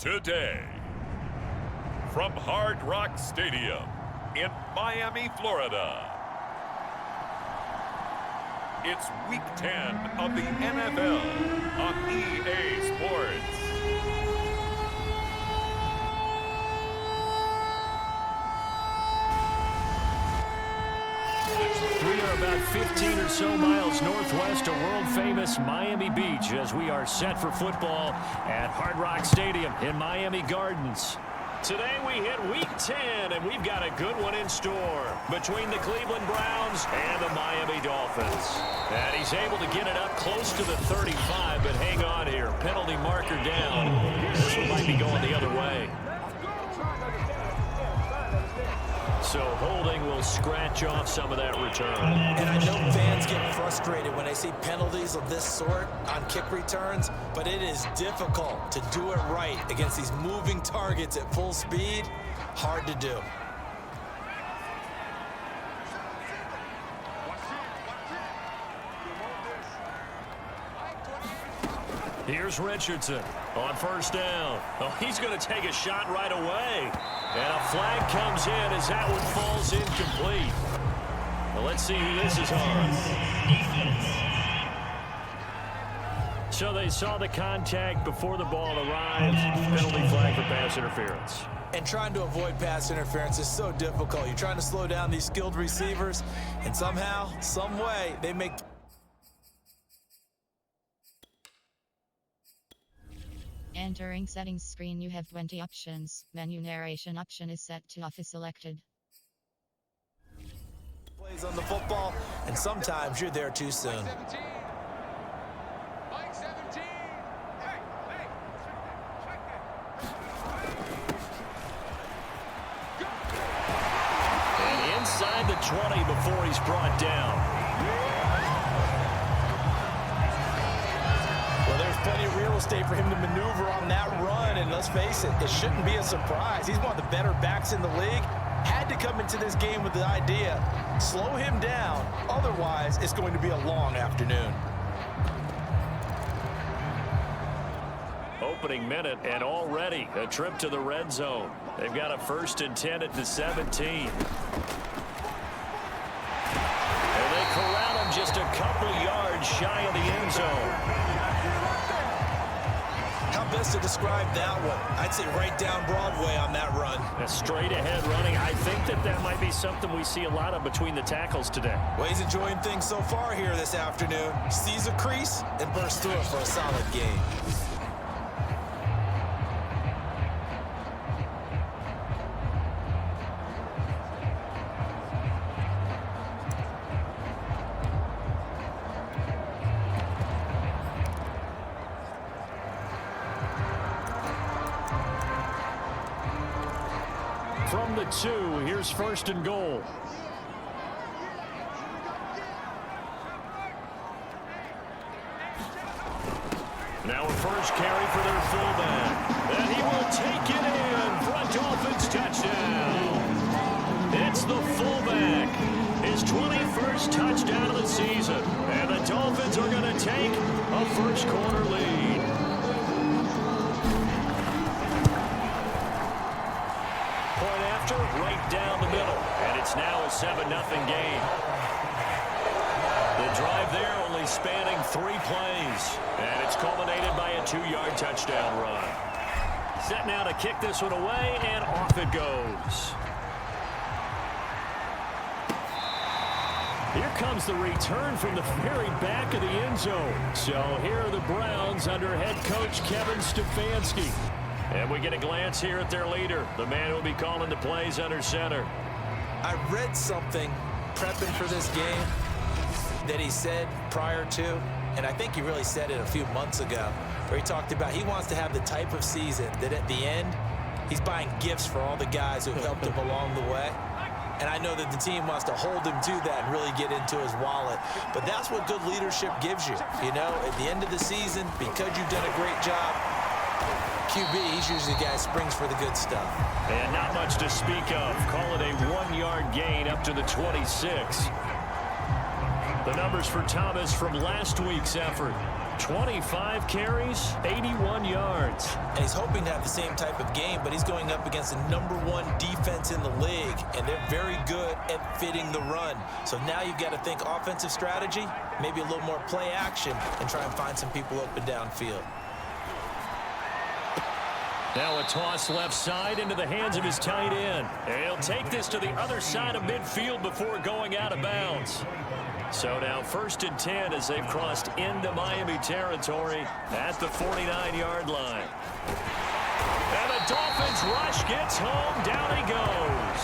Today, from Hard Rock Stadium in Miami, Florida, it's Week 10 of the NFL on EA Sports. We are about 15 or so miles northwest of world-famous Miami Beach as we are set for football at Hard Rock Stadium in Miami Gardens. Today we hit Week 10, and we've got a good one in store between the Cleveland Browns and the Miami Dolphins. And he's able to get it up close to the 35, but hang on here. Penalty marker down. This one might be going the other way. So holding will scratch off some of that return. And I know fans get frustrated when they see penalties of this sort on kick returns, but it is difficult to do it right against these moving targets at full speed. Hard to do. Here's Richardson on first down. Oh, he's going to take a shot right away. And a flag comes in as that one falls incomplete. Well, let's see who this is on. So they saw the contact before the ball arrived. Penalty flag for pass interference. And trying to avoid pass interference is so difficult. You're trying to slow down these skilled receivers, and somehow, some way, they make... Entering settings screen, you have 20 options. Menu narration option is set to off is selected. Plays on the football, and sometimes you're there too soon. Mike 17. And inside the 20 before he's brought down. Plenty of real estate for him to maneuver on that run, and let's face it, it shouldn't be a surprise. He's one of the better backs in the league. Had to come into this game with the idea, slow him down, otherwise it's going to be a long afternoon. Opening minute, and already a trip to the red zone. They've got a 1st and 10 at the 17. And they corral him just a couple yards shy of the end zone. How best to describe that one? I'd say right down Broadway on that run. A straight ahead running. I think that might be something we see a lot of between the tackles today. Well, he's enjoying things so far here this afternoon. Sees a crease and bursts through it for a solid game. From the 2, here's 1st and goal. Now a first carry for their fullback. And he will take it in for a Dolphins touchdown. It's the fullback. His 21st touchdown of the season. And the Dolphins are going to take a first-quarter lead. Right down the middle, and it's now a 7-0 game. The drive there only spanning 3 plays, and it's culminated by a 2-yard touchdown run. Set now to kick this one away, and off it goes. Here comes the return from the very back of the end zone. So here are the Browns under head coach Kevin Stefanski. And we get a glance here at their leader, the man who will be calling the plays under center. I read something prepping for this game that he said prior to, and I think he really said it a few months ago, where he talked about he wants to have the type of season that at the end, he's buying gifts for all the guys who helped him along the way. And I know that the team wants to hold him to that and really get into his wallet. But that's what good leadership gives you. You know, at the end of the season, because you've done a great job, QB, he's usually the guy who springs for the good stuff. And not much to speak of. Call it a 1-yard gain up to the 26. The numbers for Thomas from last week's effort. 25 carries, 81 yards. And he's hoping to have the same type of game, but he's going up against the #1 defense in the league, and they're very good at fitting the run. So now you've got to think offensive strategy, maybe a little more play action, and try and find some people open downfield. Now a toss left side into the hands of his tight end. And he'll take this to the other side of midfield before going out of bounds. So now 1st and 10 as they've crossed into Miami territory at the 49-yard line. And the Dolphins rush gets home. Down he goes.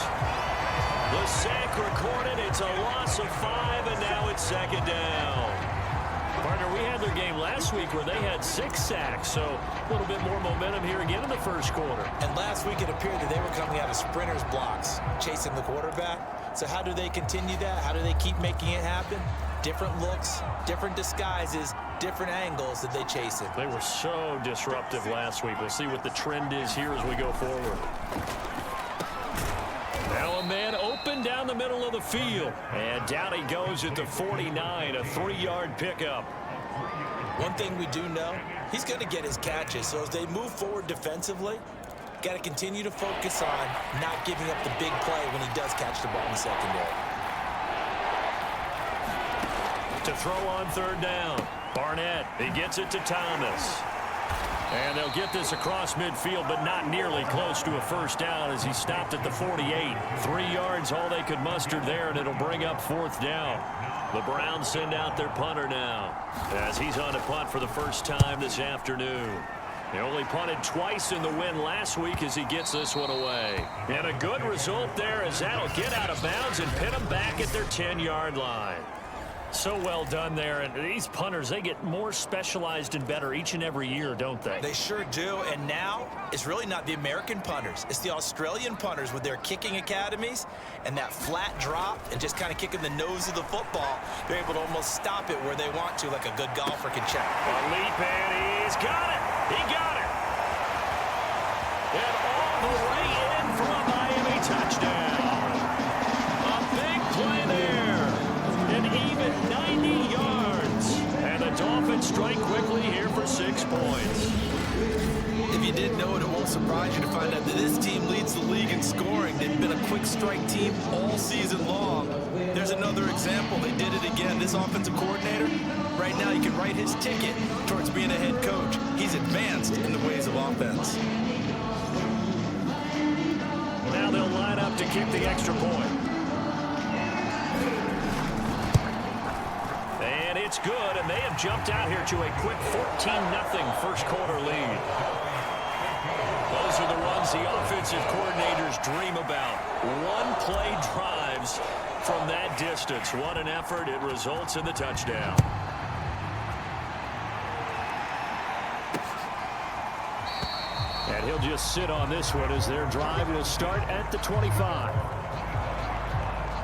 The sack recorded. It's a loss of 5, and now it's 2nd down. Partner, we had their game last week where they had 6 sacks, so a little bit more momentum here again in the first quarter. And last week it appeared that they were coming out of sprinters blocks, chasing the quarterback. So how do they continue that? How do they keep making it happen? Different looks, different disguises, different angles that they chase it. They were so disruptive last week. We'll see what the trend is here as we go forward. Now a man open down the middle of the field. And down he goes at the 49, a 3-yard pickup. One thing we do know, he's going to get his catches. So as they move forward defensively, got to continue to focus on not giving up the big play when he does catch the ball in the secondary. To throw on 3rd down. Barnett, he gets it to Thomas. And they'll get this across midfield, but not nearly close to a 1st down as he stopped at the 48. 3 yards, all they could muster there, and it'll bring up 4th down. The Browns send out their punter now as he's on to punt for the first time this afternoon. He only punted twice in the win last week as he gets this one away. And a good result there as that'll get out of bounds and pin them back at their 10-yard line. So well done there. And these punters, they get more specialized and better each and every year, don't they? They sure do. And now it's really not the American punters. It's the Australian punters with their kicking academies and that flat drop and just kind of kicking the nose of the football. They're able to almost stop it where they want to, like a good golfer can check. A leap, and he's got it. He got it. And all the way in for a Miami touchdown. A big play there. An even 90 yards. And the Dolphins strike quickly here for 6 points. If you didn't know it, it won't surprise you to find out that this team leads the league in scoring. They've been a quick strike team all season long. There's another example. They did it again. This offensive coordinator, right now you can write his ticket towards being a head coach. He's advanced in the ways of offense. Now they'll line up to kick the extra point. And it's good, and they have jumped out here to a quick 14-0 first quarter lead. Those are the ones the offensive coordinators dream about. One-play drives from that distance. What an effort. It results in the touchdown. And he'll just sit on this one as their drive will start at the 25.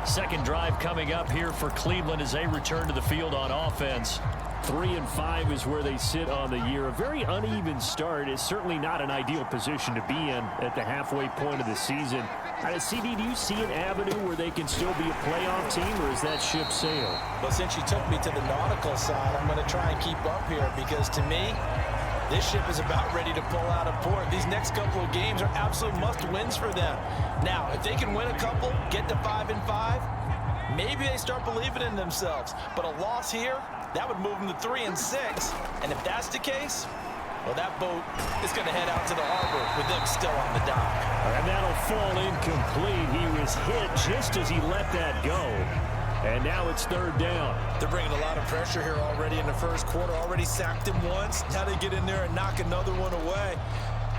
Second drive coming up here for Cleveland as they return to the field on offense. 3-5 is where they sit on the year. A very uneven start is certainly not an ideal position to be in at the halfway point of the season. CD, do you see an avenue where they can still be a playoff team, or is that ship sailed? Well, since you took me to the nautical side, I'm going to try and keep up here because to me, this ship is about ready to pull out of port. These next couple of games are absolute must-wins for them. Now, if they can win a couple, get to 5-5, maybe they start believing in themselves. But a loss here, that would move them to 3-6. And if that's the case, well, that boat is going to head out to the harbor with them still on the dock. And that'll fall incomplete. He was hit just as he let that go. And now it's 3rd down. They're bringing a lot of pressure here already in the first quarter. Already sacked him once. Now they get in there and knock another one away.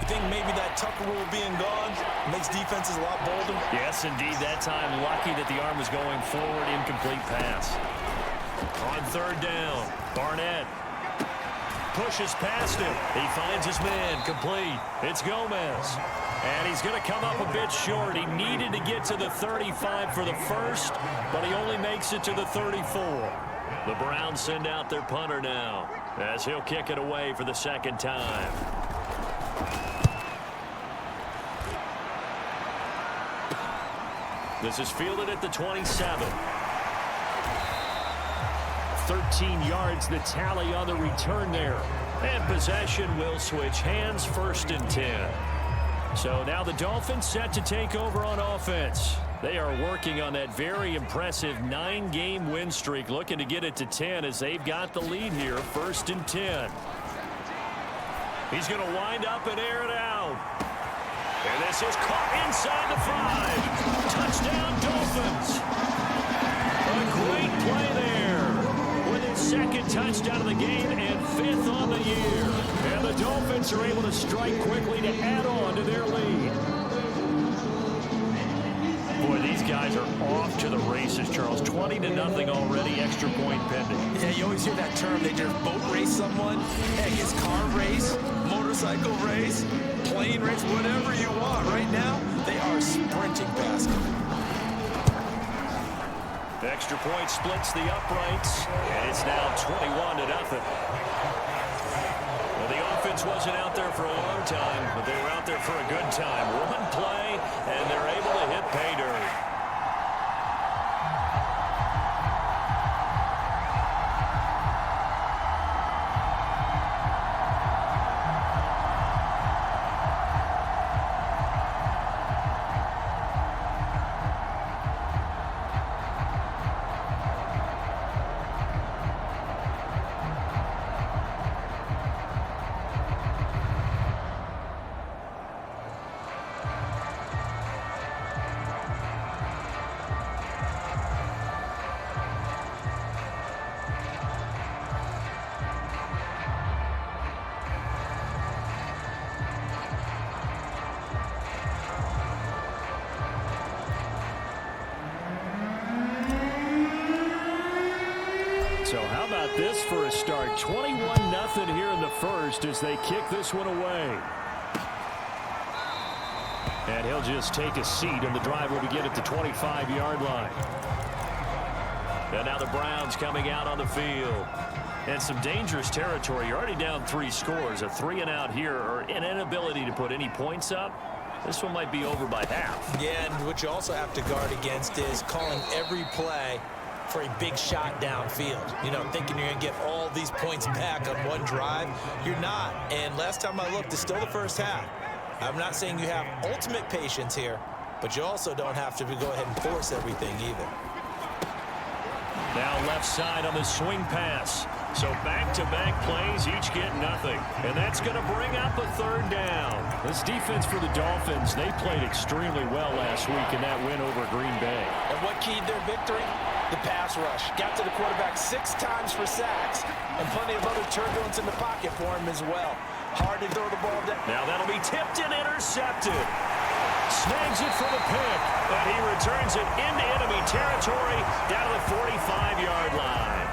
You think maybe that Tucker rule being gone makes defenses a lot bolder? Yes, indeed. That time, lucky that the arm was going forward. Incomplete pass. On 3rd down, Barnett pushes past him. He finds his man. Complete. It's Gomez. And he's going to come up a bit short. He needed to get to the 35 for the first, but he only makes it to the 34. The Browns send out their punter now as he'll kick it away for the 2nd time. This is fielded at the 27. 13 yards, the tally on the return there. And possession will switch hands, 1st and 10. So now the Dolphins set to take over on offense. They are working on that very impressive 9-game win streak, looking to get it to 10 as they've got the lead here, 1st and 10. He's going to wind up and air it out. And this is caught inside the 5. Touchdown, Dolphins. A great play there. With his 2nd touchdown of the game and 5th on the year. And the Dolphins are able to strike quickly to add on to their lead. Boy, these guys are off to the races, Charles. 20-0 already, extra point pending. Yeah, you always hear that term. They just boat race someone. Heck, it's car race, motorcycle race, plane race, whatever you want. Right now, they are sprinting past them. The extra point splits the uprights, and it's now 21-0. Well, the offense wasn't out there for a long time, but they were out there for a good time. One play, and they're able to hit pay dirt. So how about this for a start? 21-0 here in the first as they kick this one away. And he'll just take a seat, and the drive will begin at the 25-yard line. And now the Browns coming out on the field. And some dangerous territory. You're already down 3 scores. A 3-and-out here, or an inability to put any points up. This one might be over by half. Yeah, and what you also have to guard against is calling every play for a big shot downfield. You know, thinking you're going to get all these points back on one drive. You're not. And last time I looked, it's still the first half. I'm not saying you have ultimate patience here, but you also don't have to go ahead and force everything either. Now left side on the swing pass. So back-to-back plays, each get nothing. And that's going to bring up a 3rd down. This defense for the Dolphins, they played extremely well last week in that win over Green Bay. And what keyed their victory? The pass rush. Got to the quarterback 6 times for sacks, and plenty of other turbulence in the pocket for him as well. Hard to throw the ball down. Now that'll be tipped and intercepted. Snags it for the pick, and he returns it into enemy territory down to the 45-yard line.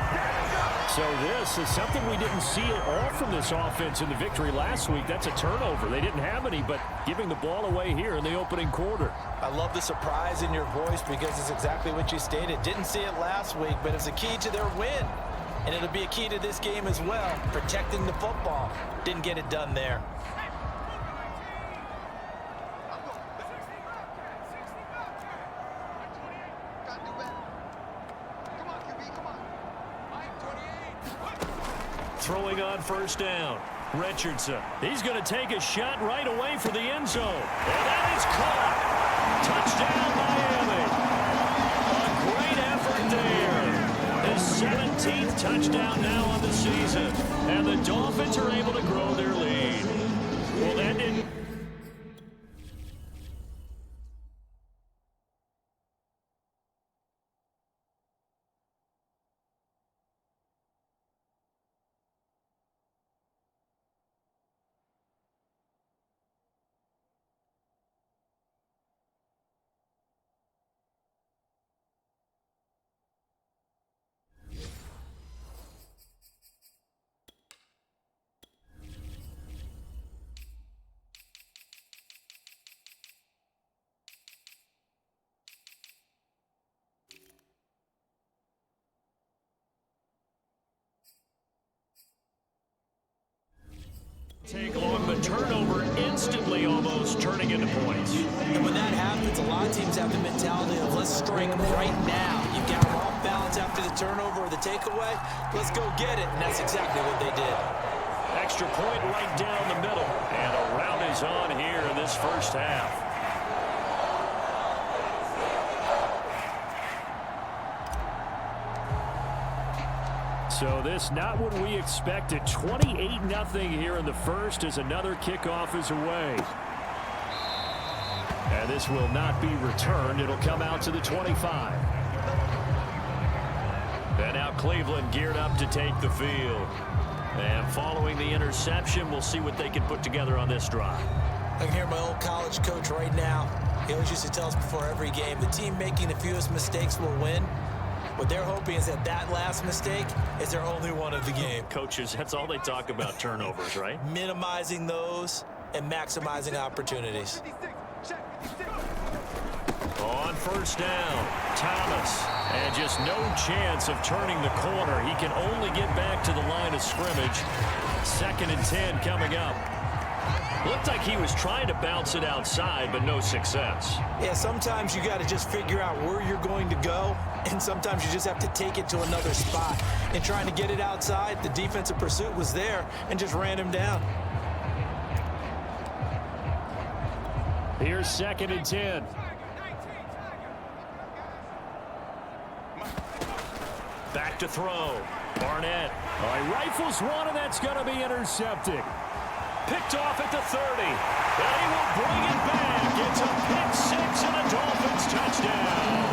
So this is something we didn't see at all from this offense in the victory last week. That's a turnover. They didn't have any, but giving the ball away here in the opening quarter. I love the surprise in your voice because it's exactly what you stated. Didn't see it last week, but it's a key to their win. And it'll be a key to this game as well, protecting the football. Didn't get it done there. Throwing on 1st down. Richardson. He's going to take a shot right away for the end zone. And that is caught. Touchdown Miami. A great effort there. His 17th touchdown now on the season. And the Dolphins are able to grow their lead. Well, that didn't... Take long, the turnover instantly almost turning into points. And when that happens, a lot of teams have the mentality of let's strike right now. You've got them off balance points after the turnover or the takeaway. Let's go get it, and that's exactly what they did. Extra point right down the middle, and a rout is on here in this first half. So this not what we expected. 28-0 here in the first as another kickoff is away. And this will not be returned. It'll come out to the 25. And now Cleveland geared up to take the field. And following the interception, we'll see what they can put together on this drive. I can hear my old college coach right now. He always used to tell us before every game, the team making the fewest mistakes will win. What they're hoping is that that last mistake is their only one of the game. Coaches, that's all they talk about, turnovers, right? Minimizing those and maximizing opportunities. On first down, Thomas. And just no chance of turning the corner. He can only get back to the line of scrimmage. 2nd and 10 coming up. Looked like he was trying to bounce it outside, but no success. Yeah, sometimes you got to just figure out where you're going to go, and sometimes you just have to take it to another spot. And trying to get it outside, the defensive pursuit was there and just ran him down. Here's 2nd and 10. Back to throw. Barnett. He rifles one, and that's going to be intercepted. Picked off at the 30. And he will bring it back. It's a pick six and a Dolphins touchdown.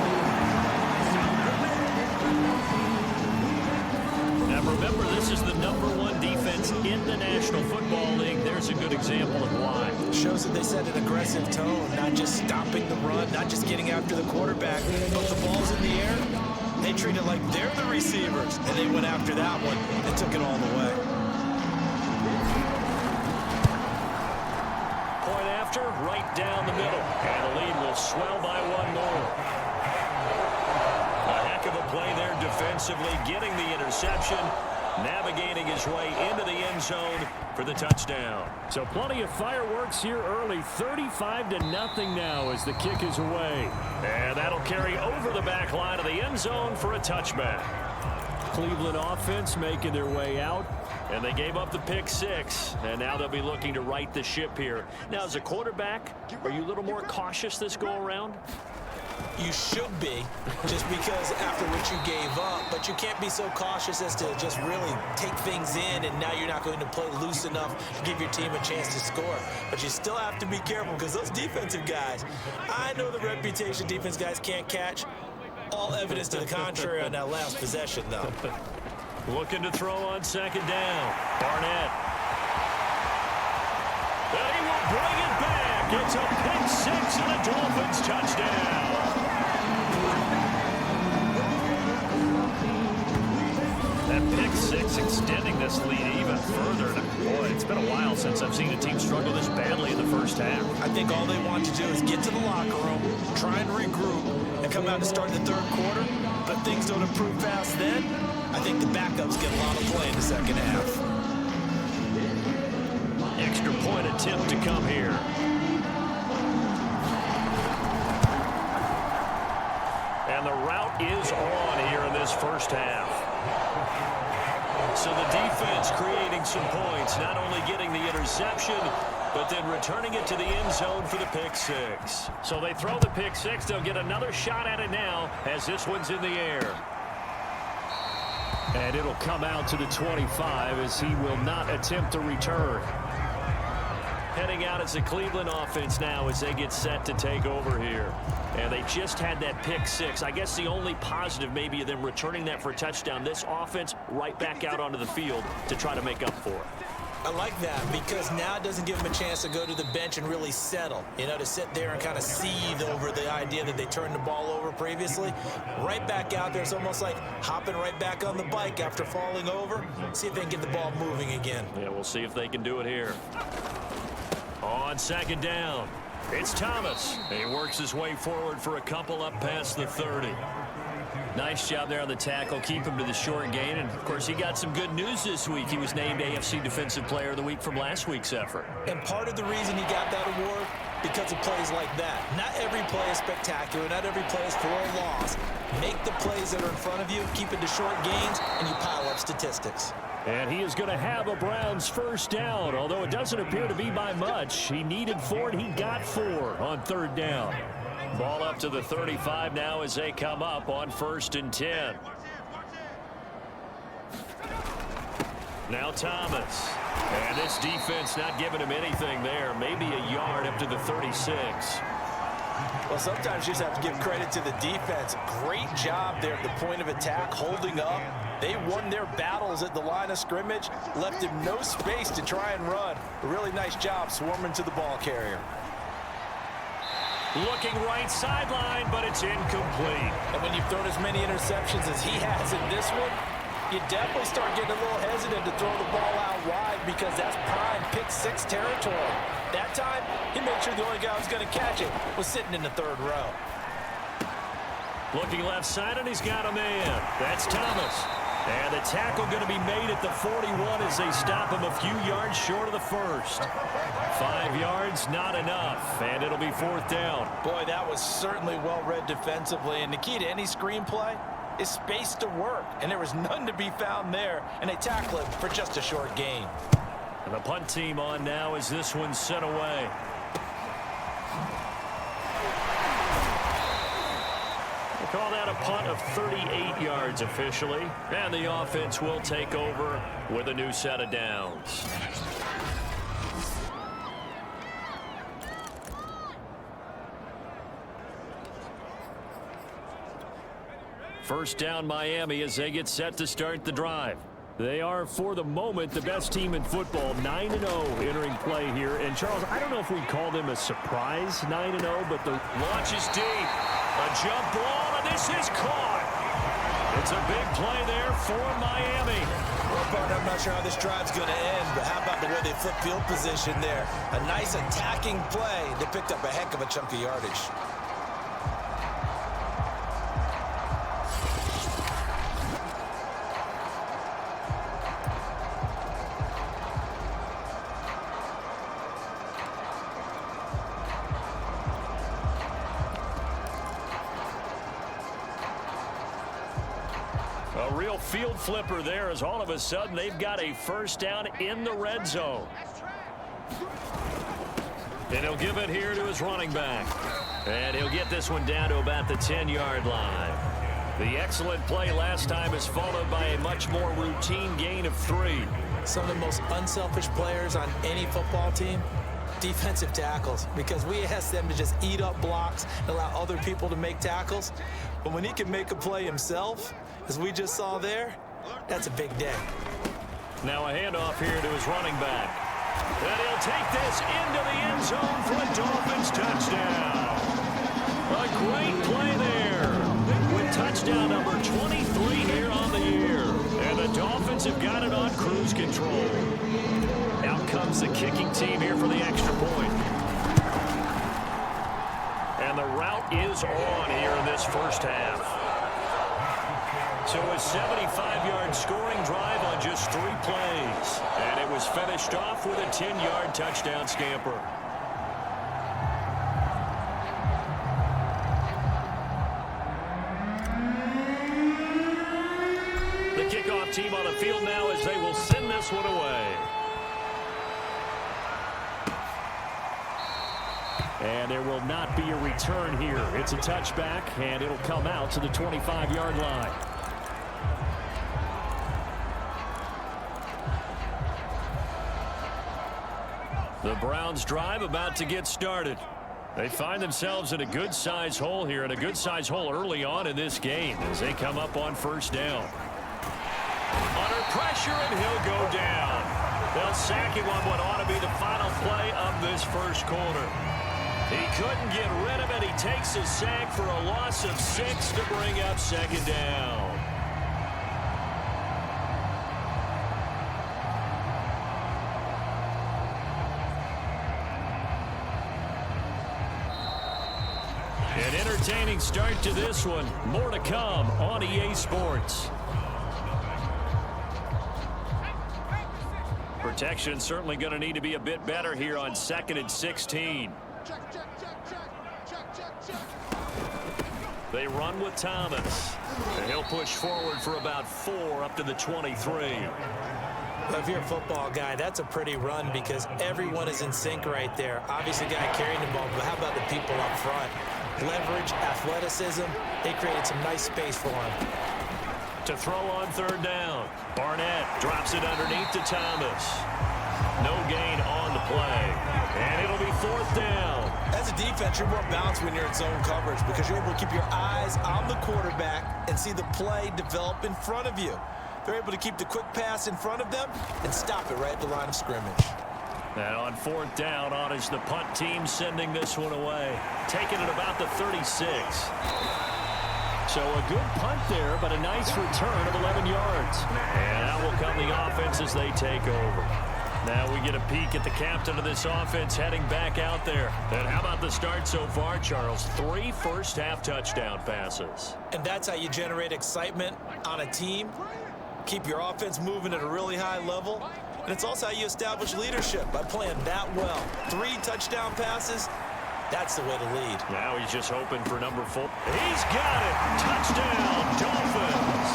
Now remember, this is the #1 defense in the National Football League. There's a good example of why. Shows that they set an aggressive tone, not just stopping the run, not just getting after the quarterback, but the ball's in the air. They treat it like they're the receivers, and they went after that one and took it all the way. Point after, right down the middle, and the lead will swell by one more. A heck of a play there defensively, getting the interception, navigating his way into the end zone for the touchdown. So plenty of fireworks here early. 35-0 now as the kick is away. And that'll carry over the back line of the end zone for a touchback. Cleveland offense making their way out. And they gave up the pick six. And now they'll be looking to right the ship here. Now, as a quarterback, are you a little more cautious this go-around? You should be, just because after what you gave up, but you can't be so cautious as to just really take things in, and now you're not going to play loose enough to give your team a chance to score. But you still have to be careful, because those defensive guys, I know the reputation defense guys can't catch. All evidence to the contrary on that last possession, though. Looking to throw on 2nd down. Barnett. And he will bring it back. It's a pick six and a Dolphins touchdown. That pick six extending this lead even further. Boy, it's been a while since I've seen a team struggle this badly in the first half. I think all they want to do is get to the locker room, try and regroup, and come out and start the 3rd quarter. But if things don't improve fast then, I think the backups get a lot of play in the 2nd half. Extra point attempt to come here. And the route is on here in this first half. So the defense creating some points, not only getting the interception, but then returning it to the end zone for the pick six. So they throw the pick six. They'll get another shot at it now as this one's in the air. And it'll come out to the 25 as he will not attempt to return. Heading out as the Cleveland offense now as they get set to take over here. And they just had that pick six. I guess the only positive maybe of them returning that for a touchdown. This offense right back out onto the field to try to make up for it. I like that because now it doesn't give them a chance to go to the bench and really settle, you know, to sit there and kind of seethe over the idea that they turned the ball over previously. Right back out there, it's almost like hopping right back on the bike after falling over. See if they can get the ball moving again. Yeah, we'll see if they can do it here. On 2nd down, it's Thomas. He works his way forward for a couple up past the 30. Nice job there on the tackle. Keep him to the short gain. And, of course, he got some good news this week. He was named AFC Defensive Player of the Week from last week's effort. And part of the reason he got that award because of plays like that. Not every play is spectacular. Not every play is for a loss. Make the plays that are in front of you, keep it to short gains, and you pile up statistics. And he is going to have a Browns first down, although it doesn't appear to be by much. He needed 4, and he got 4 on third down. Ball up to the 35 now as they come up on 1st and 10. Now Thomas. And this defense not giving him anything there. Maybe a yard up to the 36. Well, sometimes you just have to give credit to the defense. Great job there at the point of attack, holding up. They won their battles at the line of scrimmage, left him no space to try and run. A really nice job swarming to the ball carrier. Looking right sideline, but it's incomplete. And when you've thrown as many interceptions as he has in this one, you definitely start getting a little hesitant to throw the ball out wide because that's prime pick-6 territory. That time, he made sure the only guy who was going to catch it was sitting in the third row. Looking left side, and he's got a man. That's Thomas. And the tackle going to be made at the 41 as they stop him a few yards short of the first. 5 yards, not enough, and it'll be 4th down. Boy, that was certainly well-read defensively, and the key to any screenplay is space to work, and there was none to be found there, and they tackle him for just a short gain. And the punt team on now as this one's sent away. We'll call that a punt of 38 yards officially, and the offense will take over with a new set of downs. First down Miami as they get set to start the drive. They are, for the moment, the best team in football, 9-0 entering play here. And, Charles, I don't know if we'd call them a surprise 9-0, but the launch is deep. A jump ball, and this is caught. It's a big play there for Miami. Well, partner, I'm not sure how this drive's going to end, but how about the way they flip field position there? A nice attacking play. They picked up a heck of a chunk of yardage. A real field flipper there as all of a sudden they've got a first down in the red zone. And he'll give it here to his running back. And he'll get this one down to about the 10-yard line. The excellent play last time is followed by a much more routine gain of 3. Some of the most unselfish players on any football team, defensive tackles, because we ask them to just eat up blocks and allow other people to make tackles. But when he can make a play himself, as we just saw there, that's a big day. Now a handoff here to his running back. And he'll take this into the end zone for a Dolphins touchdown. A great play there with touchdown number 23 here on the year. And the Dolphins have got it on cruise control. Out comes the kicking team here for the extra point. And the route is on here in this first half. So a 75-yard scoring drive on just 3 plays. And it was finished off with a 10-yard touchdown scamper. The kickoff team on the field now as they will send this one away. And there will not be a return here. It's a touchback, and it'll come out to the 25-yard line. The Browns drive about to get started. They find themselves in a good-sized hole here, and a good-sized hole early on in this game as they come up on first down. Under pressure, and he'll go down. They'll sack him on what ought to be the final play of this first quarter. He couldn't get rid of it. He takes his sack for a loss of 6 to bring up second down. An entertaining start to this one. More to come on EA Sports. Protection certainly going to need to be a bit better here on 2nd and 16. They run with Thomas. And he'll push forward for about 4 up to the 23. If you're a football guy, that's a pretty run because everyone is in sync right there. Obviously, the guy carrying the ball, but how about the people up front? Leverage, athleticism, they created some nice space for him. To throw on 3rd down. Barnett drops it underneath to Thomas. No gain on the play. And it'll be 4th down. As a defense, you're more balanced when you're in zone coverage because you're able to keep your eyes on the quarterback and see the play develop in front of you. They're able to keep the quick pass in front of them and stop it right at the line of scrimmage. And on 4th down, on is the punt team sending this one away. Taking it about the 36. So a good punt there, but a nice return of 11 yards. And out will come the offense as they take over. Now we get a peek at the captain of this offense heading back out there. And how about the start so far, Charles? 3 first-half touchdown passes. And that's how you generate excitement on a team. Keep your offense moving at a really high level. And it's also how you establish leadership by playing that well. 3 touchdown passes. That's the way to lead. Now he's just hoping for number 4. He's got it. Touchdown, Dolphins.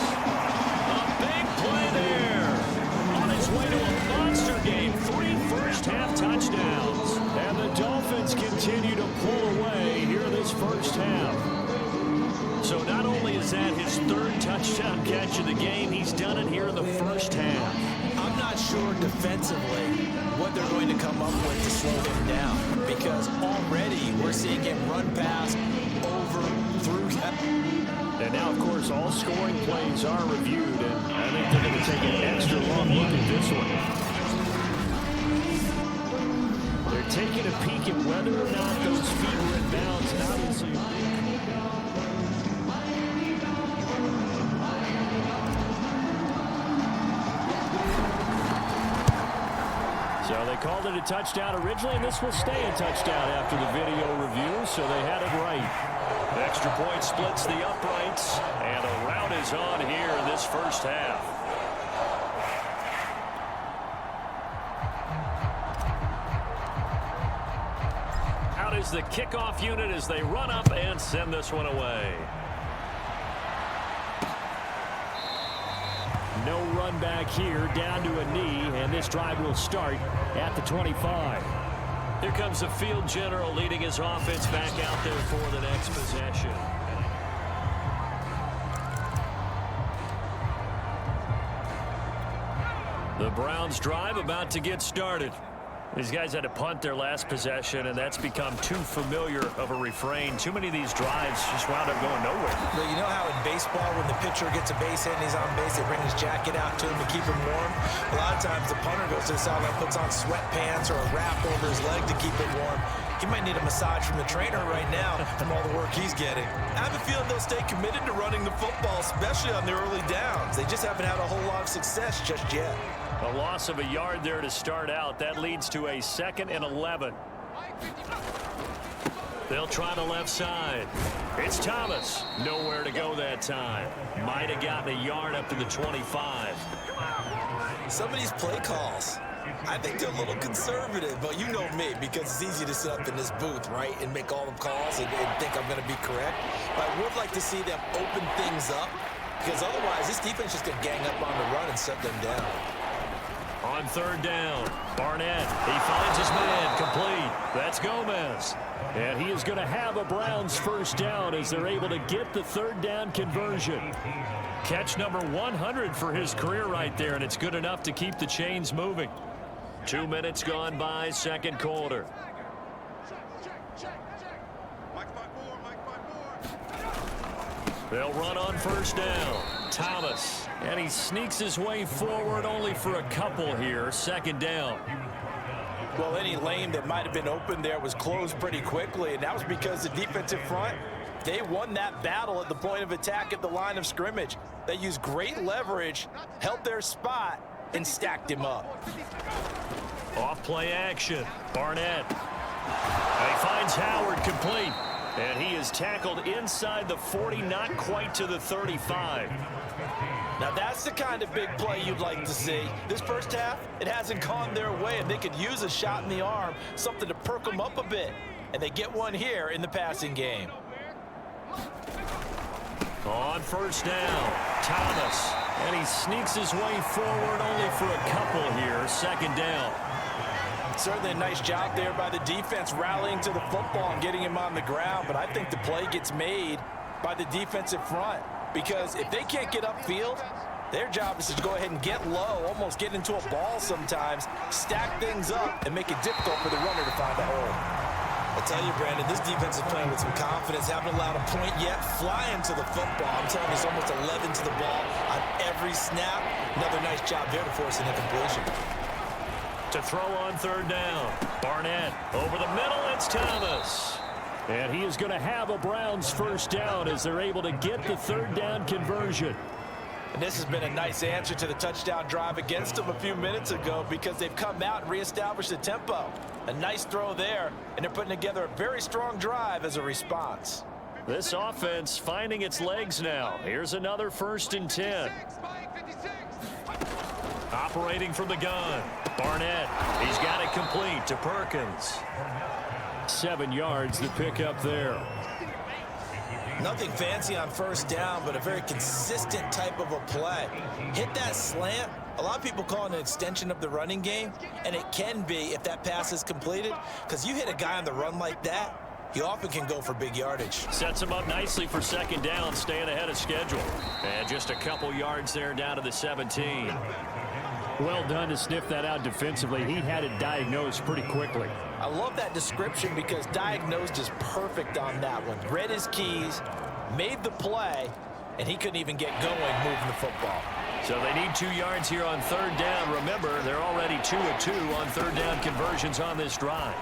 A big play there. On his way to a monster game. 3 first-half touchdowns. And the Dolphins continue to pull away here this first half. So not only is that his 3rd touchdown catch of the game, he's done it here in the first half. I'm not sure defensively what they're going to come up with to slow him down because already we're seeing him run past, over, through. And now, of course, all scoring plays are reviewed, and I think they're going to take an extra long look at this one. They're taking a peek at whether or not those feet were in bounds, and obviously so they called it a touchdown originally, and this will stay a touchdown after the video review, so they had it right. Extra point splits the uprights, and a rout is on here in this first half. Out is the kickoff unit as they run up and send this one away. No run back here, down to a knee, and this drive will start at the 25. Here comes the field general leading his offense back out there for the next possession. The Browns drive about to get started. These guys had to punt their last possession, and that's become too familiar of a refrain. Too many of these drives just wound up going nowhere. But you know how in baseball, when the pitcher gets a base hit and he's on base, they bring his jacket out to him to keep him warm? A lot of times the punter goes to the sideline, puts on sweatpants or a wrap over his leg to keep it warm. He might need a massage from the trainer right now from all the work he's getting. I have a feeling they'll stay committed to running the football, especially on the early downs. They just haven't had a whole lot of success just yet. A loss of a yard there to start out. That leads to a 2nd and 11. They'll try the left side. It's Thomas. Nowhere to go that time. Might have gotten a yard up to the 25. Some of these play calls, I think they're a little conservative, but you know me, because it's easy to sit up in this booth, right, and make all the calls and think I'm going to be correct. But I would like to see them open things up, because otherwise this defense just going to gang up on the run and shut them down. On 3rd down, Barnett, he finds his man, complete. That's Gomez. And he is going to have a Browns first down as they're able to get the 3rd down conversion. Catch number 100 for his career right there, and it's good enough to keep the chains moving. 2 minutes gone by, 2nd quarter. They'll run on 1st down. Thomas. And he sneaks his way forward only for a couple here. 2nd down. Well, any lane that might have been open there was closed pretty quickly, and that was because the defensive front, they won that battle at the point of attack at the line of scrimmage. They used great leverage, held their spot, and stacked him up. Off play action. Barnett. And he finds Howard complete. And he is tackled inside the 40, not quite to the 35. Now that's the kind of big play you'd like to see. This first half, it hasn't gone their way, and they could use a shot in the arm, something to perk them up a bit. and they get one here in the passing game. On first down, Thomas. And he sneaks his way forward only for a couple here. Second down. Certainly a nice job there by the defense rallying to the football and getting him on the ground. But I think the play gets made by the defensive front. Because if they can't get upfield, their job is to go ahead and get low, almost get into a ball sometimes, stack things up, and make it difficult for the runner to find a hole. I tell you, Brandon, this defense is playing with some confidence. Haven't allowed a point yet. Flying to the football. I'm telling you, it's almost 11 to the ball on every snap. Another nice job there to force an incompletion. To throw on third down. Barnett over the middle. It's Thomas. And he is going to have a Browns first down as they're able to get the third down conversion. And this has been a nice answer to the touchdown drive against them a few minutes ago because they've come out and reestablished the tempo. A nice throw there, and they're putting together a very strong drive as a response. This offense finding its legs now. Here's another 1st and 10. Operating from the gun. Barnett, he's got it complete to Perkins. 7 yards the pickup there. Nothing fancy on first down, but a very consistent type of a play. Hit that slant. A lot of people call it an extension of the running game, and it can be if that pass is completed, because you hit a guy on the run like that, he often can go for big yardage. Sets him up nicely for second down, staying ahead of schedule. And just a couple yards there down to the 17. Well done to sniff that out defensively. He had it diagnosed pretty quickly. I love that description because diagnosed is perfect on that one. Read his keys, made the play, and he couldn't even get going moving the football. So they need 2 yards here on third down. Remember, they're already 2 of 2 on third down conversions on this drive.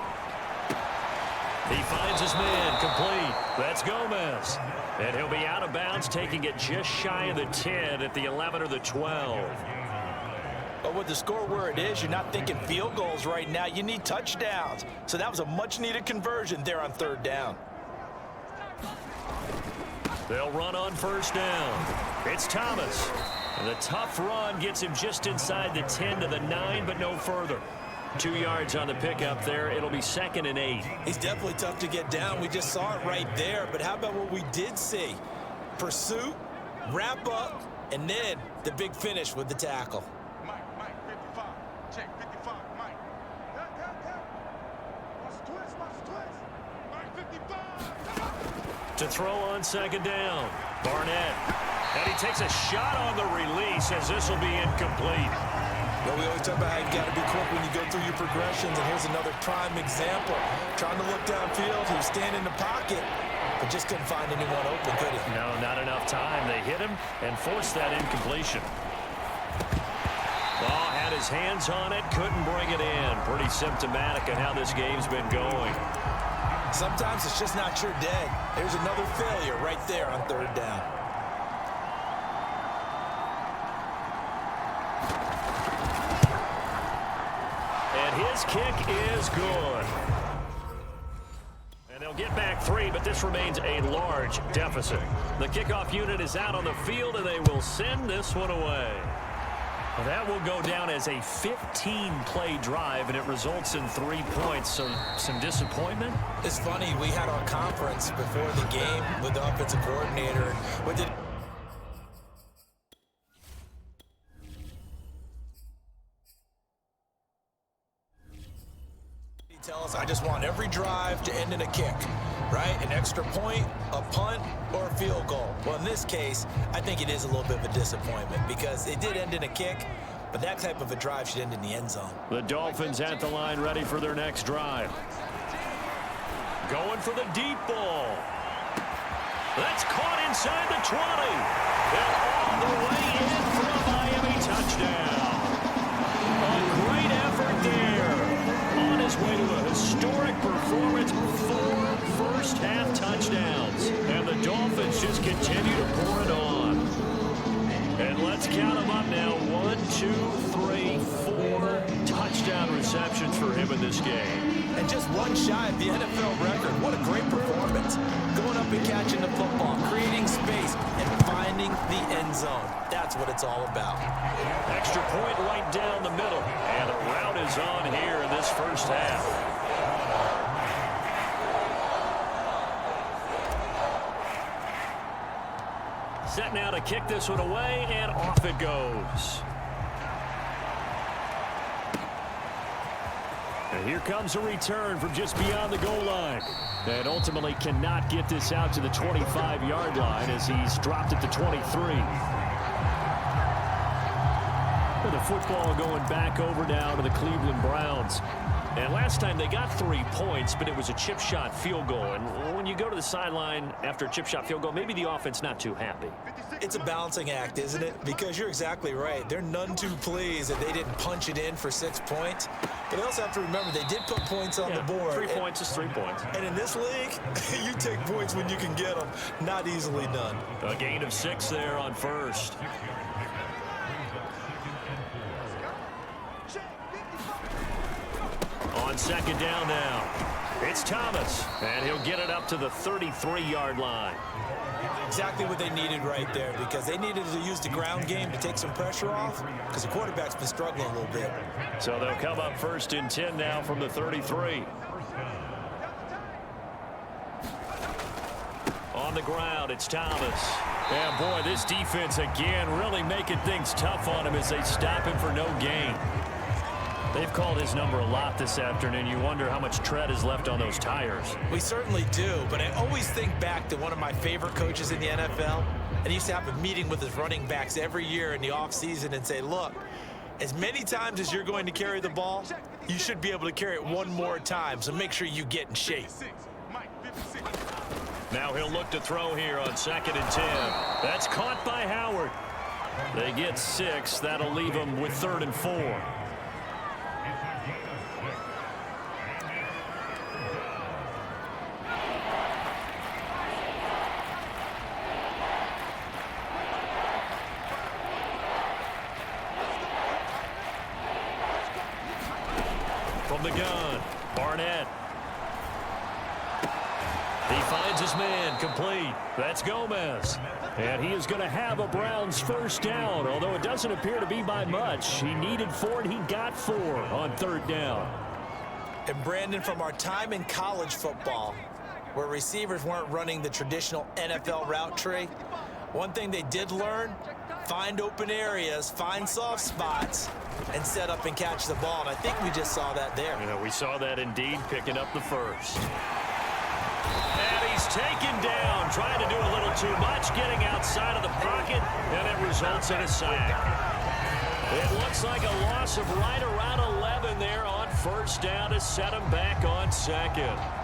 He finds his man complete. That's Gomez. And he'll be out of bounds, taking it just shy of the 10 at the 11 or the 12. But with the score where it is, you're not thinking field goals right now. You need touchdowns. So that was a much-needed conversion there on third down. They'll run on first down. It's Thomas. And the tough run gets him just inside the 10 to the 9, but no further. 2 yards on the pickup there. It'll be 2nd and 8. He's definitely tough to get down. We just saw it right there. But how about what we did see? Pursuit, wrap up, and then the big finish with the tackle. To throw on second down. Barnett. And he takes a shot on the release as this will be incomplete. Well, we always talk about how you got to be quick when you go through your progressions, and here's another prime example. Trying to look downfield, he was standing in the pocket, but just couldn't find anyone open, could he? No, not enough time. They hit him and forced that incompletion. Ball had his hands on it, couldn't bring it in. Pretty symptomatic of how this game's been going. Sometimes it's just not your day. There's another failure right there on third down. And his kick is good. And they'll get back 3, but this remains a large deficit. The kickoff unit is out on the field, and they will send this one away. Well, that will go down as a 15-play drive, and it results in 3 points. So some disappointment? It's funny, we had our conference before the game with the offensive coordinator. What did he tell us? I just want every drive to end in a kick, right? An extra point, a punt, or a field goal. Well, in this case, I think it is a little bit of a disappointment because it did end in a kick, but that type of a drive should end in the end zone. The Dolphins at the line ready for their next drive. Going for the deep ball. That's caught inside the 20. And all the way in for a Miami touchdown. A great effort there. On his way to a historic performance, 4 first-half touchdowns. And the Dolphins just continue to pour it on. And let's count them up now. 1, 2, 3, 4 touchdown receptions for him in this game. And just one shy of the NFL record. What a great performance. Going up and catching the football, creating space, and finding the end zone. That's what it's all about. Extra point right down the middle. And the route is on here in this first half. Set now to kick this one away, and off it goes. And here comes a return from just beyond the goal line. And ultimately cannot get this out to the 25-yard line as he's dropped it to 23. With the football going back over now to the Cleveland Browns. And last time they got 3 points, but it was a chip shot field goal. And when you go to the sideline after a chip shot field goal, maybe the offense not too happy. It's a balancing act, isn't it? Because you're exactly right. They're none too pleased that they didn't punch it in for 6 points. But they also have to remember they did put points on the board. 3 points is 3 points. And in this league, you take points when you can get them. Not easily done. A gain of 6 there on first. On second down now, it's Thomas, and he'll get it up to the 33-yard line. Exactly what they needed right there, because they needed to use the ground game to take some pressure off, because the quarterback's been struggling a little bit. So they'll come up 1st and 10 now from the 33. On the ground, it's Thomas. And boy, this defense again really making things tough on him as they stop him for no gain. They've called his number a lot this afternoon. You wonder how much tread is left on those tires. We certainly do, but I always think back to one of my favorite coaches in the NFL. And he used to have a meeting with his running backs every year in the offseason and say, look, as many times as you're going to carry the ball, you should be able to carry it one more time, so make sure you get in shape. Now he'll look to throw here on 2nd and 10. That's caught by Howard. They get 6. That'll leave them with 3rd and 4. From the gun, Barnett. He finds his man, complete. That's Gomez. And he is going to have a Browns 1st down, although it doesn't appear to be by much. He needed 4, and he got 4 on 3rd down. And Brandon, from our time in college football, where receivers weren't running the traditional NFL route tree, one thing they did learn, find open areas, find soft spots, and set up and catch the ball. And I think we just saw that there. Yeah, we saw that indeed, picking up the 1st. And he's taken down, trying to do a little too much, getting outside of the pocket, and it results in a sack. It looks like a loss of right around 11 there on 1st down to set him back on 2nd.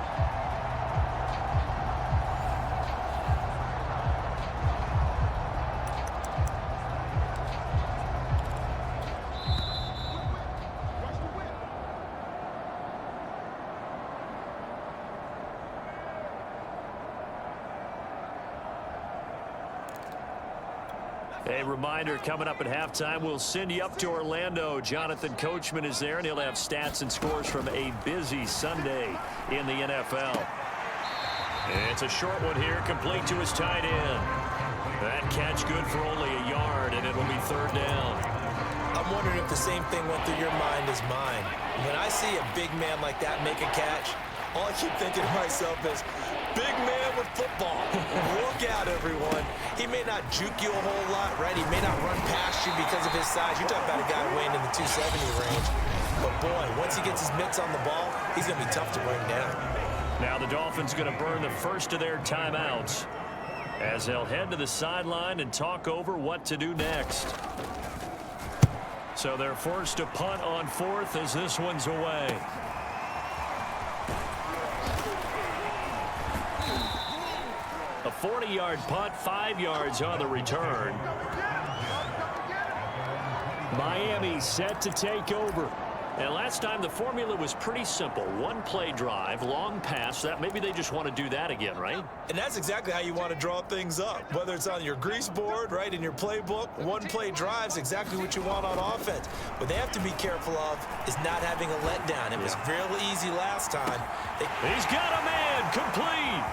A reminder, coming up at halftime, we'll send you up to Orlando. Jonathan Coachman is there, and he'll have stats and scores from a busy Sunday in the NFL. It's a short one here, complete to his tight end. That catch good for only a yard, and it'll be 3rd down. I'm wondering if the same thing went through your mind as mine. When I see a big man like that make a catch, all I keep thinking to myself is, big man with football. Look out, everyone. He may not juke you a whole lot, right? He may not run past you because of his size. You're talking about a guy weighing in the 270 range. But, boy, once he gets his mitts on the ball, he's going to be tough to bring down. Now the Dolphins going to burn the first of their timeouts as they'll head to the sideline and talk over what to do next. So they're forced to punt on 4th as this one's away. A 40-yard punt, 5 yards on the return. Miami set to take over. And last time the formula was pretty simple. 1-play drive, long pass. That maybe they just want to do that again, right? And that's exactly how you want to draw things up. Whether it's on your grease board, right, in your playbook, 1-play drive's exactly what you want on offense. What they have to be careful of is not having a letdown. It was real easy last time. He's got a man, complete.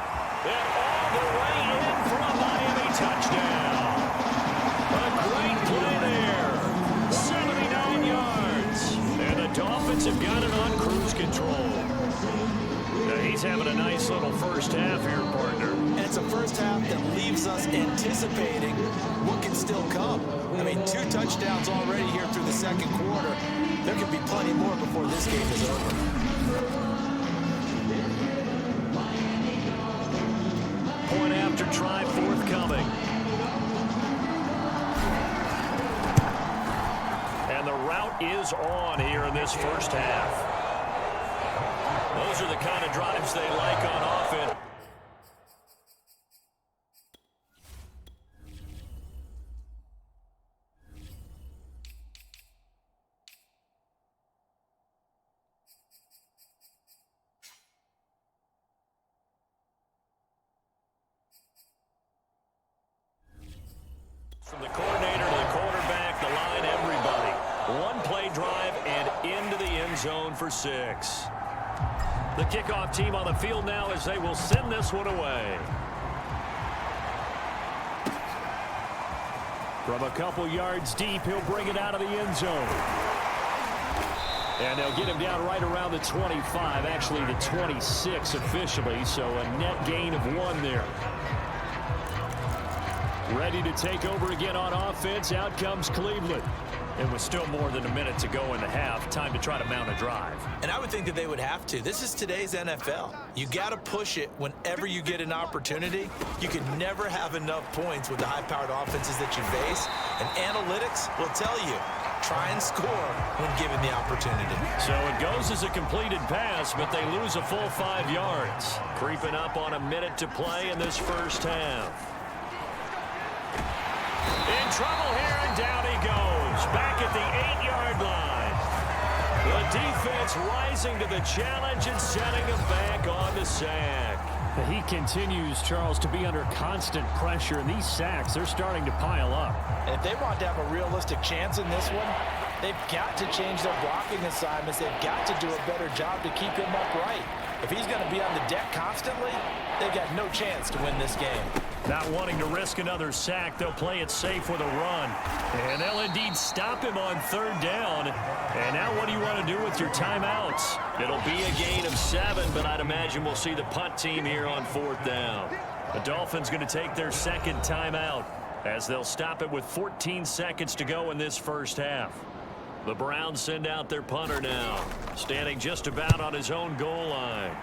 And all the way in for a Miami touchdown. A great play there. 79 yards. And the Dolphins have got it on cruise control. Now He's having a nice little first half here, partner. And it's a first half that leaves us anticipating what can still come. I mean, 2 touchdowns already here through the second quarter. There could be plenty more before this game is over. Point after try forthcoming. And the route is on here in this first half. Those are the kind of drives they like on offense. From the coordinator to the quarterback, the line, everybody. One play drive and into the end zone for 6. The kickoff team on the field now as they will send this one away. From a couple yards deep, he'll bring it out of the end zone. And they'll get him down right around the 25, actually the 26 officially, so a net gain of 1 there. Ready to take over again on offense. Out comes Cleveland. And with still more than a minute to go in the half, time to try to mount a drive. And I would think that they would have to. This is today's NFL. You got to push it whenever you get an opportunity. You can never have enough points with the high-powered offenses that you face. And analytics will tell you, try and score when given the opportunity. So it goes as a completed pass, but they lose a full 5 yards. Creeping up on a minute to play in this first half. In trouble here, and down he goes. Back at the 8-yard line. The defense rising to the challenge and setting him back on the sack. He continues, Charles, to be under constant pressure, and these sacks, they're starting to pile up. And if they want to have a realistic chance in this one, they've got to change their blocking assignments. They've got to do a better job to keep him upright. If he's going to be on the deck constantly, they've got no chance to win this game. Not wanting to risk another sack, they'll play it safe with a run. And they'll indeed stop him on 3rd down. And now what do you want to do with your timeouts? It'll be a gain of 7, but I'd imagine we'll see the punt team here on 4th down. The Dolphins going to take their 2nd timeout as they'll stop it with 14 seconds to go in this first half. The Browns send out their punter now, standing just about on his own goal line.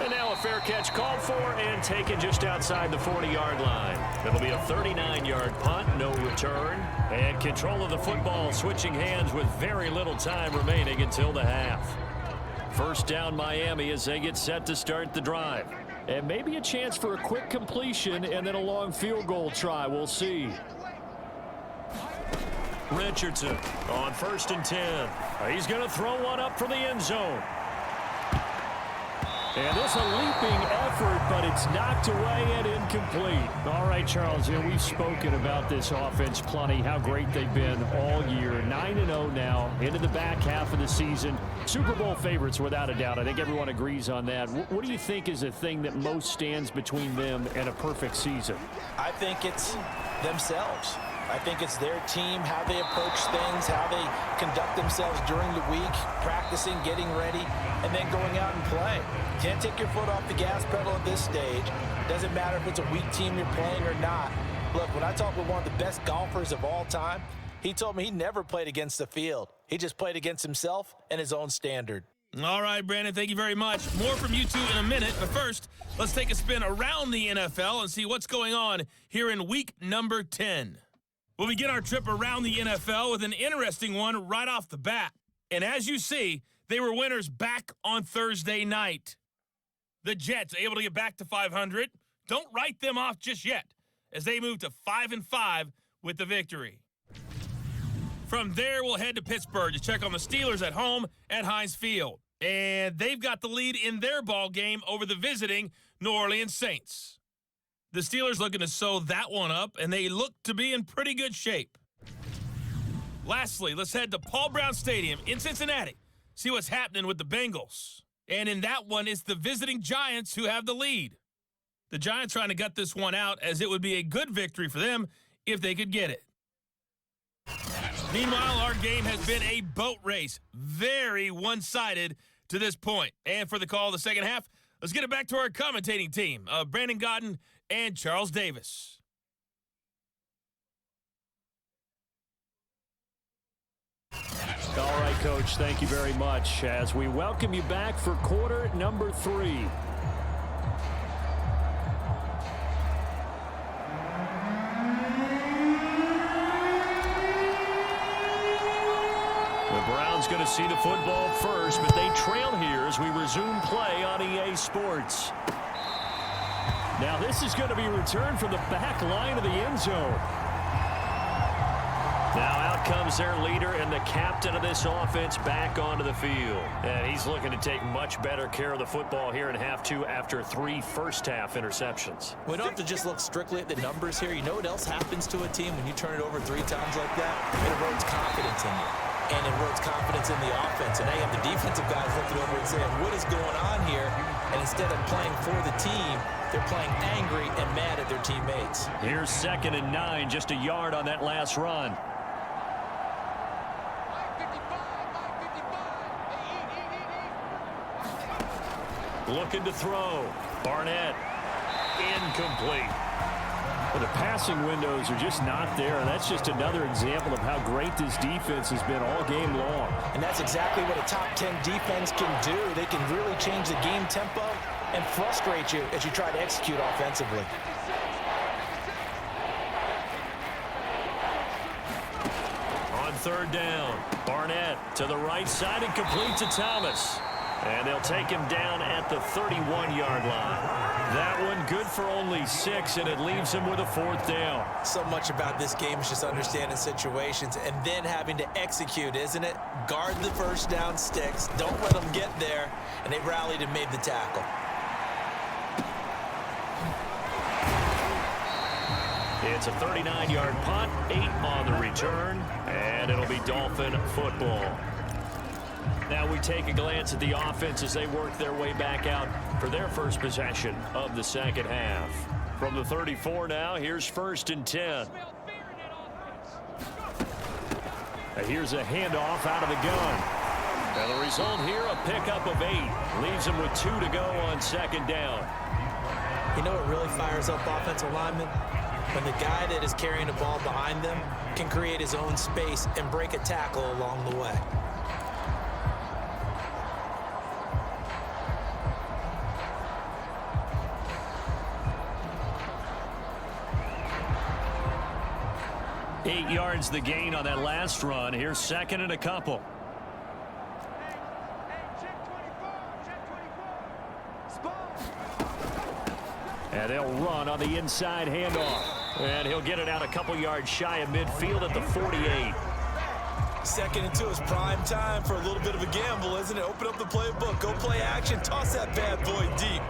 And now a fair catch called for and taken just outside the 40-yard line. It'll be a 39-yard punt, no return. And control of the football switching hands with very little time remaining until the half. First down Miami as they get set to start the drive. And maybe a chance for a quick completion and then a long field goal try. We'll see. Richardson on 1st and 10. He's going to throw one up for the end zone. And this a leaping effort, but it's knocked away and incomplete. All right, Charles, we've spoken about this offense plenty, how great they've been all year. 9-0 now, into the back half of the season. Super Bowl favorites, without a doubt. I think everyone agrees on that. What do you think is the thing that most stands between them and a perfect season? I think it's themselves. I think it's their team, how they approach things, how they conduct themselves during the week, practicing, getting ready, and then going out and playing. Can't take your foot off the gas pedal at this stage. Doesn't matter if it's a weak team you're playing or not. Look, when I talked with one of the best golfers of all time, he told me he never played against the field. He just played against himself and his own standard. All right, Brandon, thank you very much. More from you two in a minute, but first, let's take a spin around the NFL and see what's going on here in week number 10. We'll begin our trip around the NFL with an interesting one right off the bat. And as you see, they were winners back on Thursday night. The Jets able to get back to 500. Don't write them off just yet as they move to 5-5 with the victory. From there, we'll head to Pittsburgh to check on the Steelers at home at Heinz Field. And they've got the lead in their ball game over the visiting New Orleans Saints. The Steelers looking to sew that one up, and they look to be in pretty good shape. Lastly, let's head to Paul Brown Stadium in Cincinnati, see what's happening with the Bengals. And in that one, it's the visiting Giants who have the lead. The Giants trying to gut this one out, as it would be a good victory for them if they could get it. Meanwhile, our game has been a boat race, very one-sided to this point. And for the call of the second half, let's get it back to our commentating team of Brandon Godden and Charles Davis. All right, Coach, thank you very much as we welcome you back for quarter number 3. The Browns going to see the football first, but they trail here as we resume play on EA Sports. Now this is going to be returned from the back line of the end zone. Now out comes their leader and the captain of this offense back onto the field. And he's looking to take much better care of the football here in half 2 after 3 first-half interceptions. We don't have to just look strictly at the numbers here. You know what else happens to a team when you turn it over 3 times like that? It erodes confidence in you. And it erodes confidence in the offense. And now you have the defensive guys looking over and saying, what is going on here? And instead of playing for the team, they're playing angry and mad at their teammates. Here's 2nd and 9, just a yard on that last run. Looking to throw. Barnett. Incomplete. Well, the passing windows are just not there, and that's just another example of how great this defense has been all game long. And that's exactly what a top 10 defense can do. They can really change the game tempo and frustrate you as you try to execute offensively. On 3rd down, Barnett to the right side and complete to Thomas. And they'll take him down at the 31-yard line. That one good for only 6, and it leaves him with a 4th down. So much about this game is just understanding situations and then having to execute, isn't it? Guard the first down sticks. Don't let them get there. And they rallied and made the tackle. It's a 39-yard punt, 8 on the return, and it'll be Dolphin football. Now we take a glance at the offense as they work their way back out for their first possession of the second half. From the 34 now, here's 1st and 10. Here's a handoff out of the gun. And the result here, a pickup of 8. Leaves them with 2 to go on 2nd down. You know what really fires up offensive linemen? When the guy that is carrying the ball behind them can create his own space and break a tackle along the way. Eight yards the gain on that last run. Here's 2nd and a couple. And they'll run on the inside handoff. And he'll get it out a couple yards shy of midfield at the 48. 2nd and 2 is prime time for a little bit of a gamble, isn't it? Open up the playbook, go play action, toss that bad boy deep.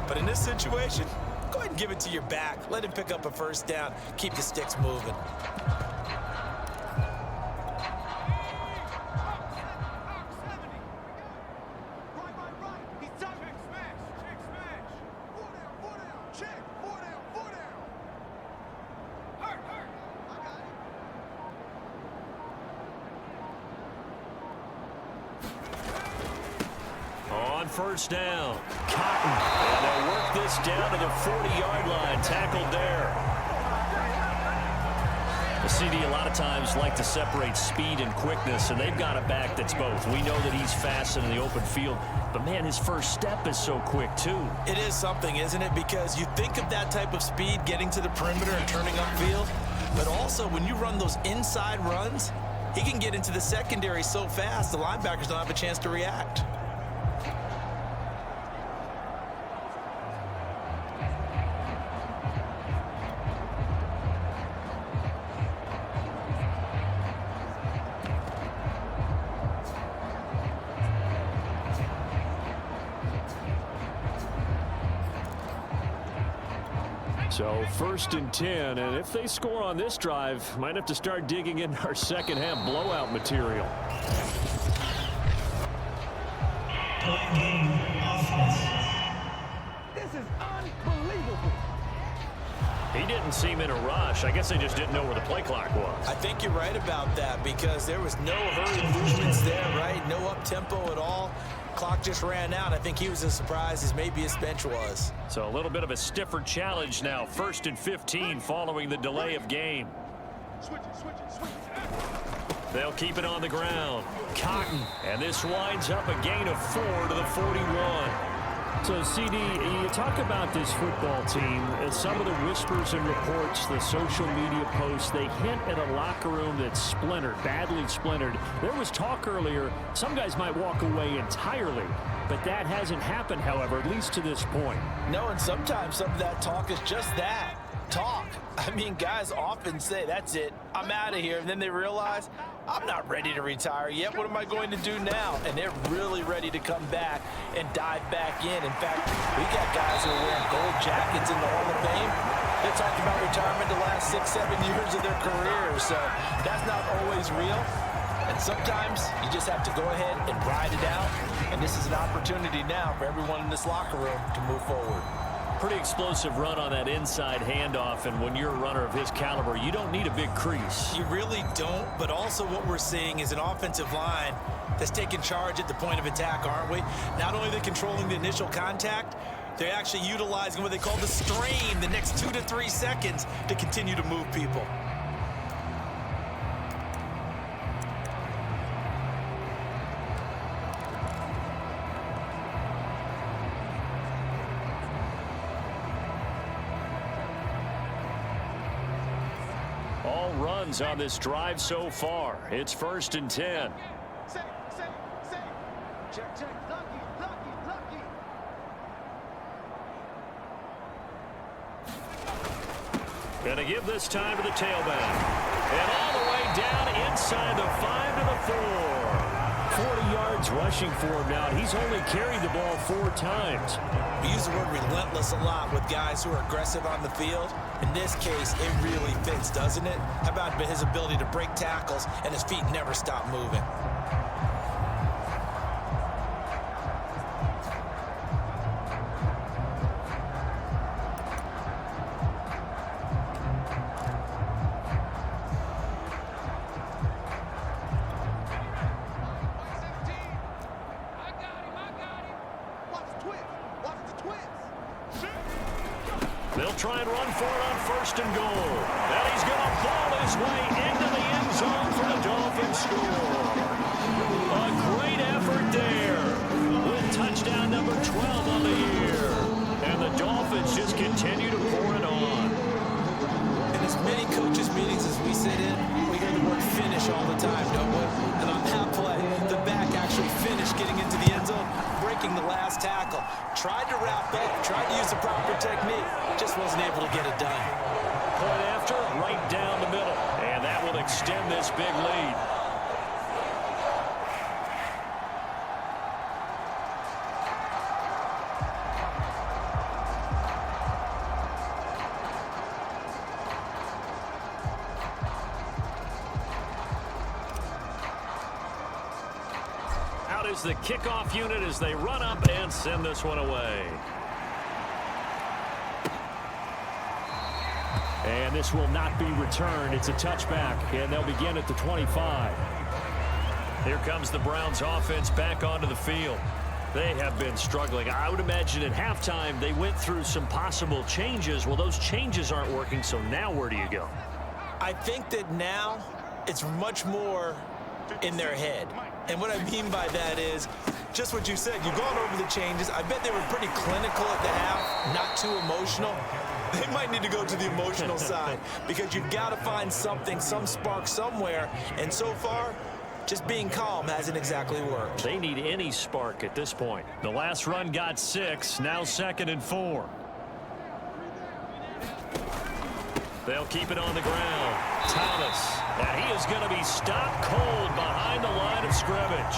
But in this situation, go ahead and give it to your back. Let him pick up a 1st down. Keep the sticks moving. On 1st down, Cotton. And they'll work this down to the 40-yard line. Tackled there. The CD a lot of times like to separate speed and quickness, and they've got a back that's both. We know that he's fast in the open field, but, man, his first step is so quick, too. It is something, isn't it? Because you think of that type of speed getting to the perimeter and turning upfield, but also when you run those inside runs, he can get into the secondary so fast the linebackers don't have a chance to react. So 1st and 10, and if they score on this drive, might have to start digging in our second half blowout material. This is unbelievable. He didn't seem in a rush. I guess they just didn't know where the play clock was. I think you're right about that because there was no hurried movements there, right? No up-tempo at all. clock just ran out. I think he was as surprised as maybe his bench was. So a little bit of a stiffer challenge now. 1st and 15 following the delay of game. They'll keep it on the ground. Cotton. And this winds up a gain of 4 to the 41. So, CD, you talk about this football team, some of the whispers and reports, the social media posts, they hint at a locker room that's splintered, badly splintered. There was talk earlier, some guys might walk away entirely, but that hasn't happened, however, at least to this point. No, and sometimes some of that talk is just that, talk. I mean, guys often say, that's it, I'm out of here, and then they realize, I'm not ready to retire yet. What am I going to do now? And they're really ready to come back and dive back in. In fact, we got guys who are wearing gold jackets in the Hall of Fame. They talked about retirement the last 6-7 years of their careers. So that's not always real. And sometimes you just have to go ahead and ride it out. And this is an opportunity now for everyone in this locker room to move forward. Pretty explosive run on that inside handoff, and when you're a runner of his caliber, you don't need a big crease. You really don't, but also what we're seeing is an offensive line that's taking charge at the point of attack, aren't we? Not only are they controlling the initial contact, they're actually utilizing what they call the strain, the next 2 to 3 seconds to continue to move people. All runs on this drive so far. It's 1st and 10. Check, check. Lucky. Gonna give this time to the tailback. And all the way down inside the 5 to the 4. 40 yards rushing for him now. He's only carried the ball 4 times. We use the word relentless a lot with guys who are aggressive on the field. In this case, it really fits, doesn't it? How about his ability to break tackles and his feet never stop moving? They'll try and run for it on 1st and goal. And he's going to ball his way into the end zone for the Dolphins score. A great effort there with touchdown number 12 on the year. And the Dolphins just continue to pour it on. In as many coaches' meetings as we sit in, we hear the word finish all the time, don't we? And on that play, the back actually finished getting into the end zone, breaking the last tackle. Tried to wrap up, tried to use the proper technique, just wasn't able to get it done. Point after, right down the middle. And that will extend this big lead. Out is the kickoff unit as they run up and send this one away. And this will not be returned. It's a touchback, and they'll begin at the 25. Here comes the Browns offense back onto the field. They have been struggling. I would imagine at halftime they went through some possible changes. Well, those changes aren't working, so now where do you go? I think that now it's much more in their head. And what I mean by that is just what you said. You've gone over the changes. I bet they were pretty clinical at the half, not too emotional. They might need to go to the emotional side because you've got to find something, some spark somewhere. And so far, just being calm hasn't exactly worked. They need any spark at this point. The last run got 6, now 2nd and 4. They'll keep it on the ground. Thomas, and he is going to be stopped cold behind the line of scrimmage.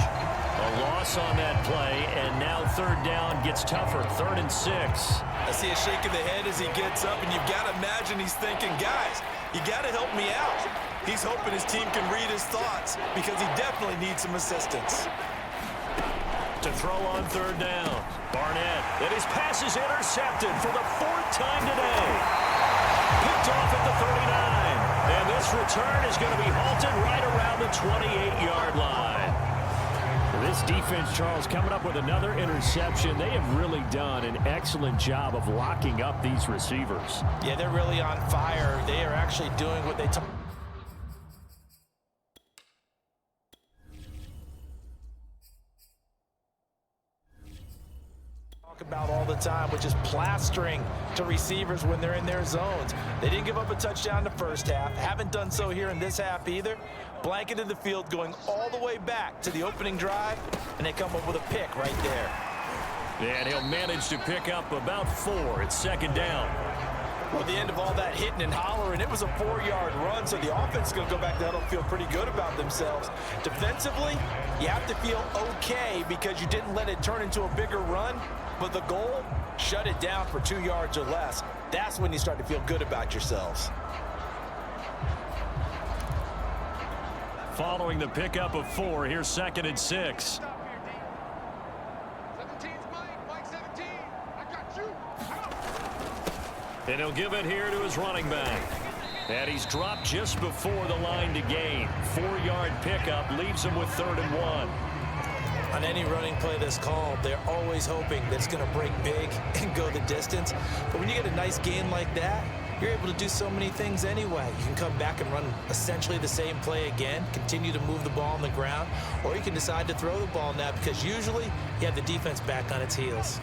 A loss on that play, and now 3rd down gets tougher, 3rd and 6. I see a shake of the head as he gets up, and you've got to imagine he's thinking, guys, you got to help me out. He's hoping his team can read his thoughts because he definitely needs some assistance. To throw on 3rd down. Barnett, and his pass is intercepted for the 4th time today. Picked off at the 39. And this return is going to be halted right around the 28-yard line. This defense, Charles, coming up with another interception. They have really done an excellent job of locking up these receivers. Yeah, they're really on fire. They are actually doing what they talk about all the time, which is plastering to receivers when they're in their zones. They didn't give up a touchdown in the first half. Haven't done so here in this half either. Blanketed the field, going all the way back to the opening drive, and they come up with a pick right there. And he'll manage to pick up about 4. It's second down. Well, at the end of all that hitting and hollering, it was a 4-yard run, so the offense is going to go back to huddle and feel pretty good about themselves. Defensively, you have to feel okay because you didn't let it turn into a bigger run, but the goal, shut it down for 2 yards or less. That's when you start to feel good about yourselves. Following the pickup of 4, here's second and 6. 17's Mike 17. I got you. And he'll give it here to his running back. And he's dropped just before the line to gain. 4-yard pickup leaves him with 3rd and 1. On any running play that's called, they're always hoping that it's going to break big and go the distance. But when you get a nice gain like that, you're able to do so many things anyway. You can come back and run essentially the same play again, continue to move the ball on the ground, or you can decide to throw the ball now because usually you have the defense back on its heels.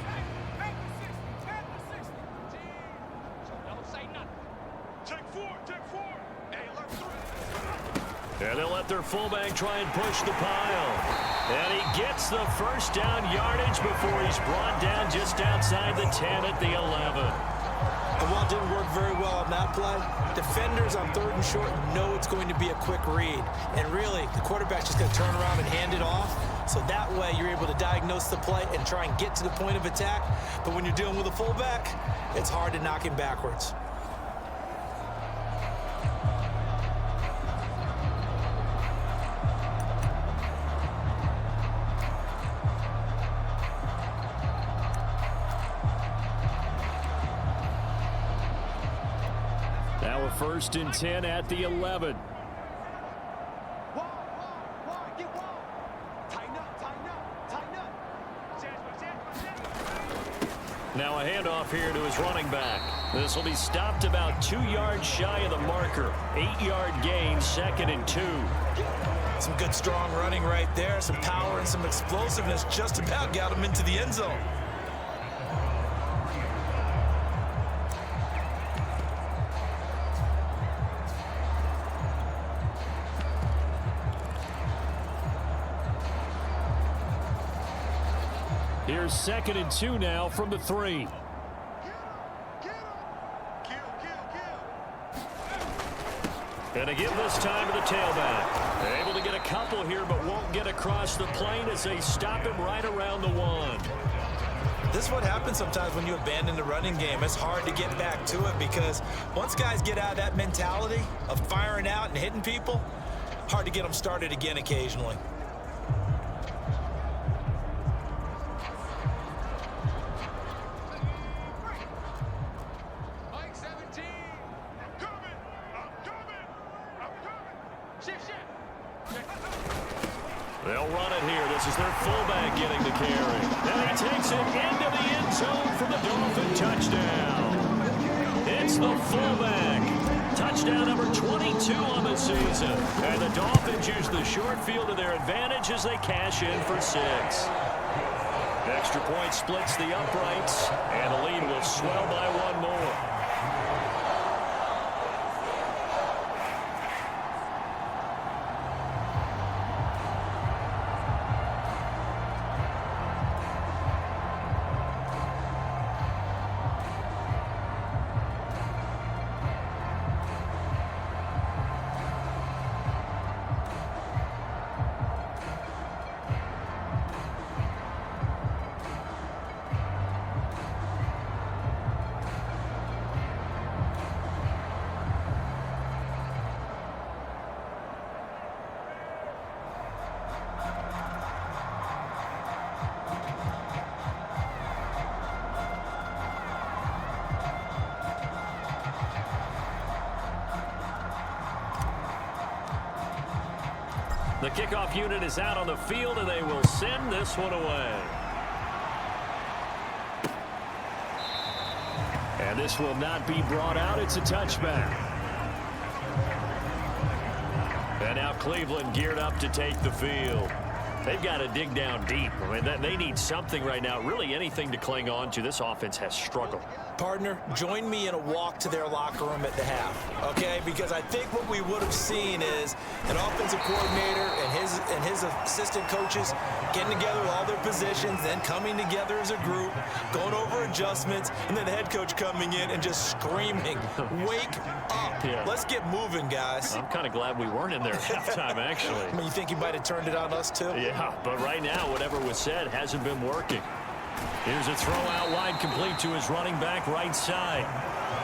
And they'll let their fullback try and push the pile. And he gets the first down yardage before he's brought down just outside the 10 at the 11. And while it didn't work very well on that play, defenders on 3rd and short know it's going to be a quick read. And really, the quarterback's just going to turn around and hand it off. So that way, you're able to diagnose the play and try and get to the point of attack. But when you're dealing with a fullback, it's hard to knock him backwards. Now a 1st and 10 at the 11. Get wall. Tighten up. Now a handoff here to his running back. This will be stopped about 2 yards shy of the marker. 8-yard gain, 2nd and 2. Some good strong running right there. Some power and some explosiveness just about got him into the end zone. Here's 2nd and 2 now from the 3. Gonna give this time to the tailback. They're able to get a couple here, but won't get across the plane as they stop him right around the 1. This is what happens sometimes when you abandon the running game. It's hard to get back to it because once guys get out of that mentality of firing out and hitting people, hard to get them started again occasionally. Mike 17. I'm coming. Shift. They'll run it here. This is their fullback getting the carry. And he takes it into the end zone for the Dolphin touchdown. It's the fullback. Touchdown number 22 on the season. And the Dolphins use the short field to their advantage as they cash in for 6. Extra point splits the uprights, and the lead will swell by 1 more. The kickoff unit is out on the field, and they will send this one away. And this will not be brought out. It's a touchback. And now Cleveland geared up to take the field. They've got to dig down deep. I mean, they need something right now, really anything to cling on to. This offense has struggled. Partner, join me in a walk to their locker room at the half, okay? Because I think what we would have seen is an offensive coordinator and his assistant coaches getting together with all their positions, then coming together as a group, going over adjustments, and then the head coach coming in and just screaming, "Wake up. Yeah. Let's get moving, guys." I'm kind of glad we weren't in there at halftime, actually. I mean, you think he might have turned it on us, too? Yeah, but right now, whatever was said hasn't been working. Here's a throw out wide, complete to his running back right side.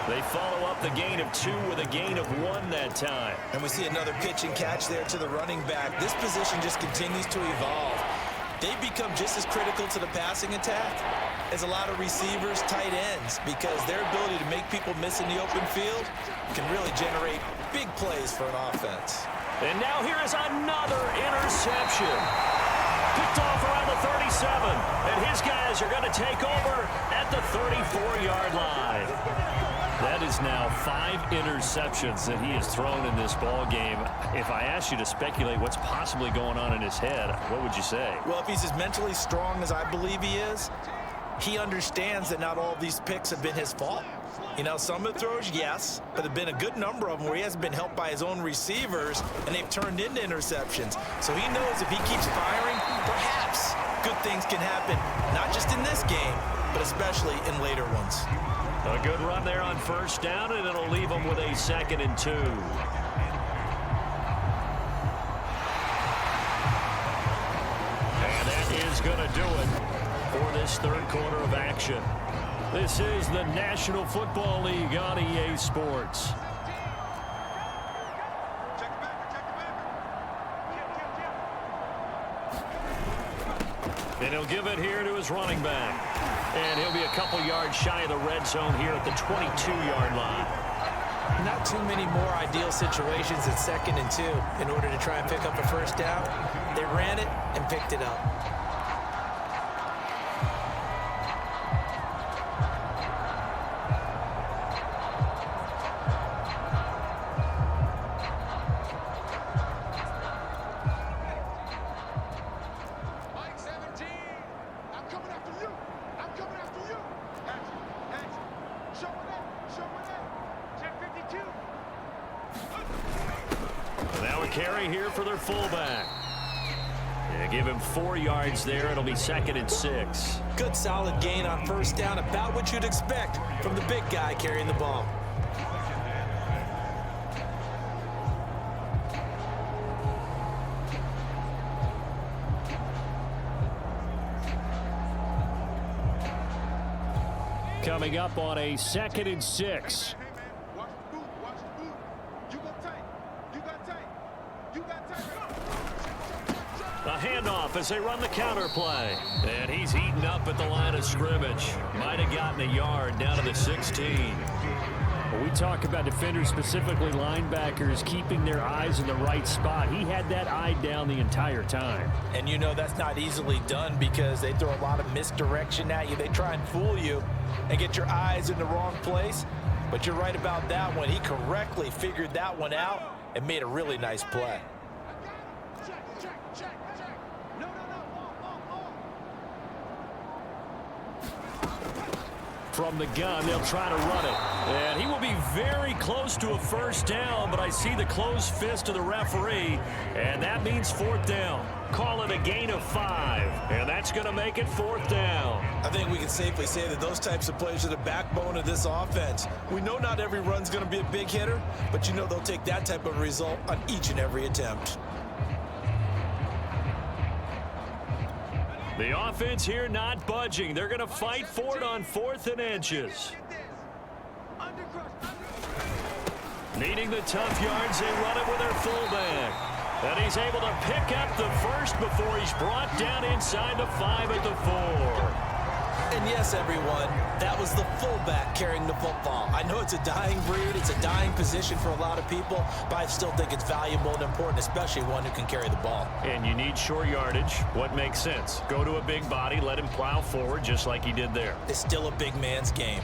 They follow up the gain of 2 with a gain of 1 that time. And we see another pitch and catch there to the running back. This position just continues to evolve. They become just as critical to the passing attack as a lot of receivers, tight ends, because their ability to make people miss in the open field can really generate big plays for an offense. And now here is another interception. Picked off around the 37, and his guys are going to take over at the 34-yard line. That is now 5 interceptions that he has thrown in this ball game. If I asked you to speculate what's possibly going on in his head, what would you say? Well, if he's as mentally strong as I believe he is, he understands that not all of these picks have been his fault. You know, some of the throws, yes, but there have been a good number of them where he hasn't been helped by his own receivers, and they've turned into interceptions. So he knows if he keeps firing, perhaps good things can happen, not just in this game, but especially in later ones. A good run there on first down, and it'll leave them with a 2nd and 2. And that is going to do it for this third quarter of action. This is the National Football League on EA Sports. And he'll give it here to his running back. And he'll be a couple yards shy of the red zone here at the 22-yard line. Not too many more ideal situations at 2nd and 2 in order to try and pick up a first down. They ran it and picked it up. Carry here for their fullback. Yeah, give him 4 yards there. It'll be 2nd and 6. Good solid gain on first down, about what you'd expect from the big guy carrying the ball. Coming up on a 2nd and 6. A handoff as they run the counter play. And he's eaten up at the line of scrimmage. Might have gotten a yard down to the 16. When we talk about defenders, specifically linebackers, keeping their eyes in the right spot, he had that eye down the entire time. And you know that's not easily done because they throw a lot of misdirection at you. They try and fool you and get your eyes in the wrong place. But you're right about that one. He correctly figured that one out and made a really nice play. From the gun, they'll try to run it. And he will be very close to a first down, but I see the closed fist of the referee, and that means 4th down. Call it a gain of 5, and that's going to make it 4th down. I think we can safely say that those types of plays are the backbone of this offense. We know not every run's going to be a big hitter, but you know they'll take that type of result on each and every attempt. The offense here not budging. They're going to fight for it on 4th and inches. Needing the tough yards, they run it with their fullback. And he's able to pick up the first before he's brought down inside the 5 at the 4. And yes, everyone, that was the fullback carrying the football. I know it's a dying breed, it's a dying position for a lot of people, but I still think it's valuable and important, especially one who can carry the ball. And you need short yardage. What makes sense? Go to a big body, let him plow forward just like he did there. It's still a big man's game.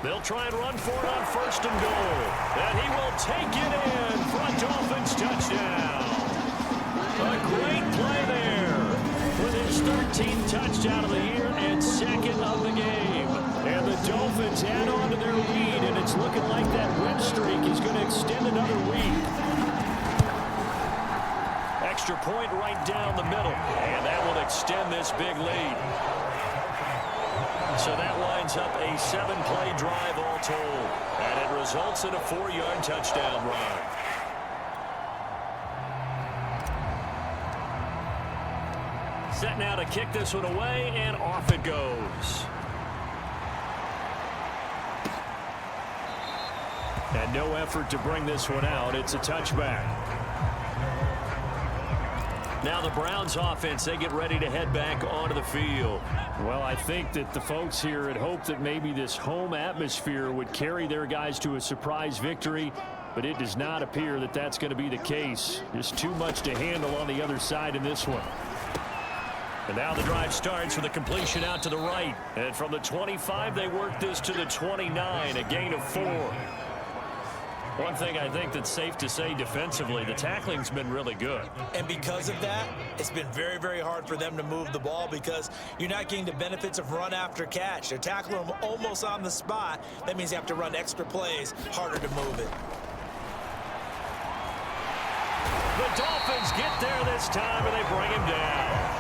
They'll try and run for it on 1st and goal. And he will take it in for a Dolphins touchdown. A great play there with his 13th touchdown of the year and 2nd of the game. And the Dolphins add on to their lead, and it's looking like that win streak is going to extend another week. Extra point right down the middle, and that will extend this big lead. So that lines up a 7-play drive all told, and it results in a 4-yard touchdown run. Set now to kick this one away, and off it goes. And no effort to bring this one out. It's a touchback. Now the Browns offense, they get ready to head back onto the field. Well, I think that the folks here had hoped that maybe this home atmosphere would carry their guys to a surprise victory, but it does not appear that that's going to be the case. Just too much to handle on the other side in this one. And now the drive starts with a completion out to the right. And from the 25, they work this to the 29, a gain of 4. One thing I think that's safe to say defensively, the tackling's been really good. And because of that, it's been very, very hard for them to move the ball because you're not getting the benefits of run after catch. They're tackling them almost on the spot. That means you have to run extra plays, harder to move it. The Dolphins get there this time, and they bring him down.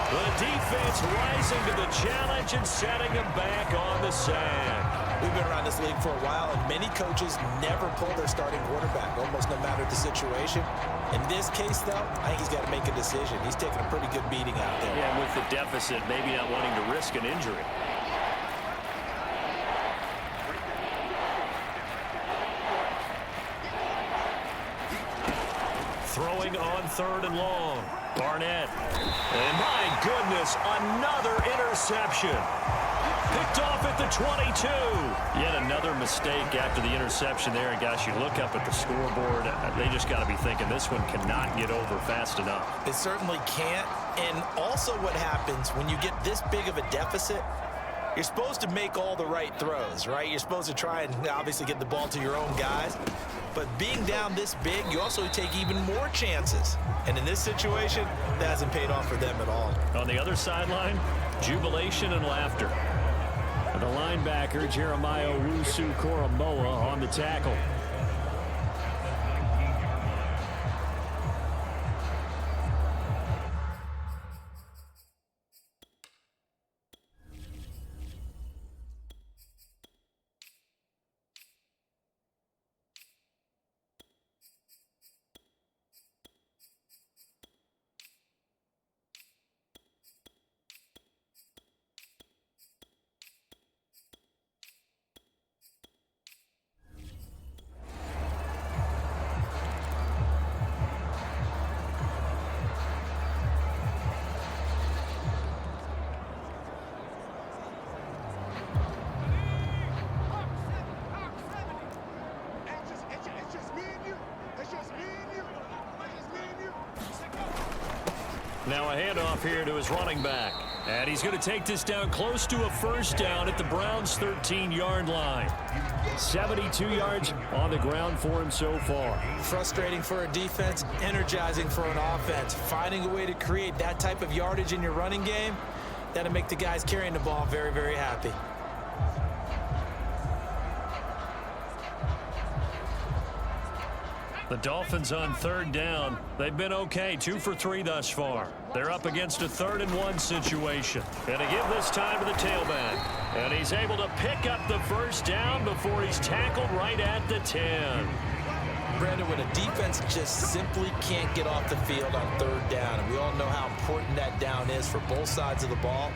The defense rising to the challenge and setting him back on the sack. We've been around this league for a while, and many coaches never pull their starting quarterback, almost no matter the situation. In this case, though, I think he's got to make a decision. He's taking a pretty good beating out there. Yeah, with the deficit, maybe not wanting to risk an injury. Throwing on 3rd and long. Barnett. And my goodness, another interception. Picked off at the 22. Yet another mistake after the interception there. And gosh, you look up at the scoreboard, they just got to be thinking this one cannot get over fast enough. It certainly can't. And also what happens when you get this big of a deficit, you're supposed to make all the right throws, right? You're supposed to try and obviously get the ball to your own guys. But being down this big, you also take even more chances. And in this situation, that hasn't paid off for them at all. On the other sideline, jubilation and laughter. The linebacker, Jeremiah Owusu-Koramoah, on the tackle. Now a handoff here to his running back. And he's going to take this down close to a 1st down at the Browns' 13-yard line. 72 yards on the ground for him so far. Frustrating for a defense, energizing for an offense. Finding a way to create that type of yardage in your running game, that'll make the guys carrying the ball very, very happy. The Dolphins on 3rd down. They've been okay, 2 for 3 thus far. They're up against a 3rd and 1 situation. And to give this time to the tailback. And he's able to pick up the 1st down before he's tackled right at the 10. Brandon, when a defense just simply can't get off the field on 3rd down, and we all know how important that down is for both sides of the ball,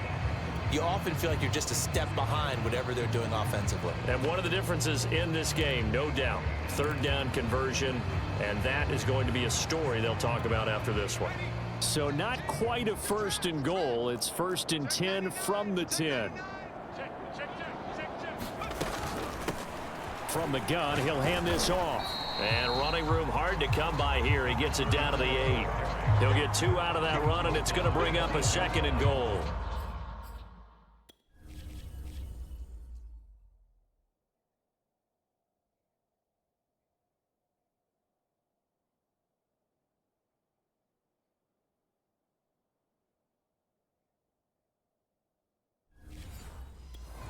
you often feel like you're just a step behind whatever they're doing offensively. And one of the differences in this game, no doubt, third down conversion, and that is going to be a story they'll talk about after this one. So not quite a 1st and goal. It's 1st and 10 from the 10. From the gun, he'll hand this off. And running room hard to come by here. He gets it down to the 8. He'll get 2 out of that run, and it's going to bring up a 2nd and goal.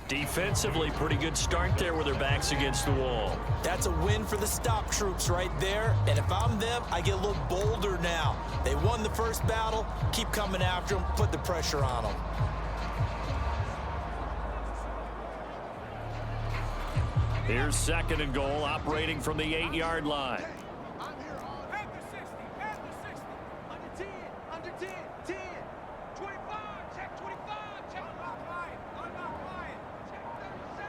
Defensively, pretty good start there with their backs against the wall. That's a win for the stop troops right there. And if I'm them, I get a little bolder now. They won the first battle. Keep coming after them. Put the pressure on them. Here's 2nd and goal, operating from the 8-yard line. I'm here on at the 60, under 10, under 10, 10, 25, check 25, check I'm not lying, check 37,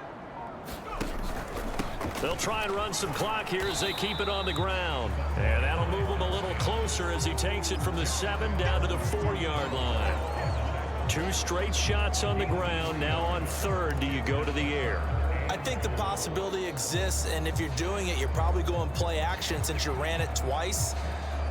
go. They'll try and run some clock here as they keep it on the ground. And that'll move him a little closer as he takes it from the 7 down to the 4-yard line. 2 straight shots on the ground. Now on 3rd, do you go to the air? I think the possibility exists, and if you're doing it, you're probably going play action since you ran it twice.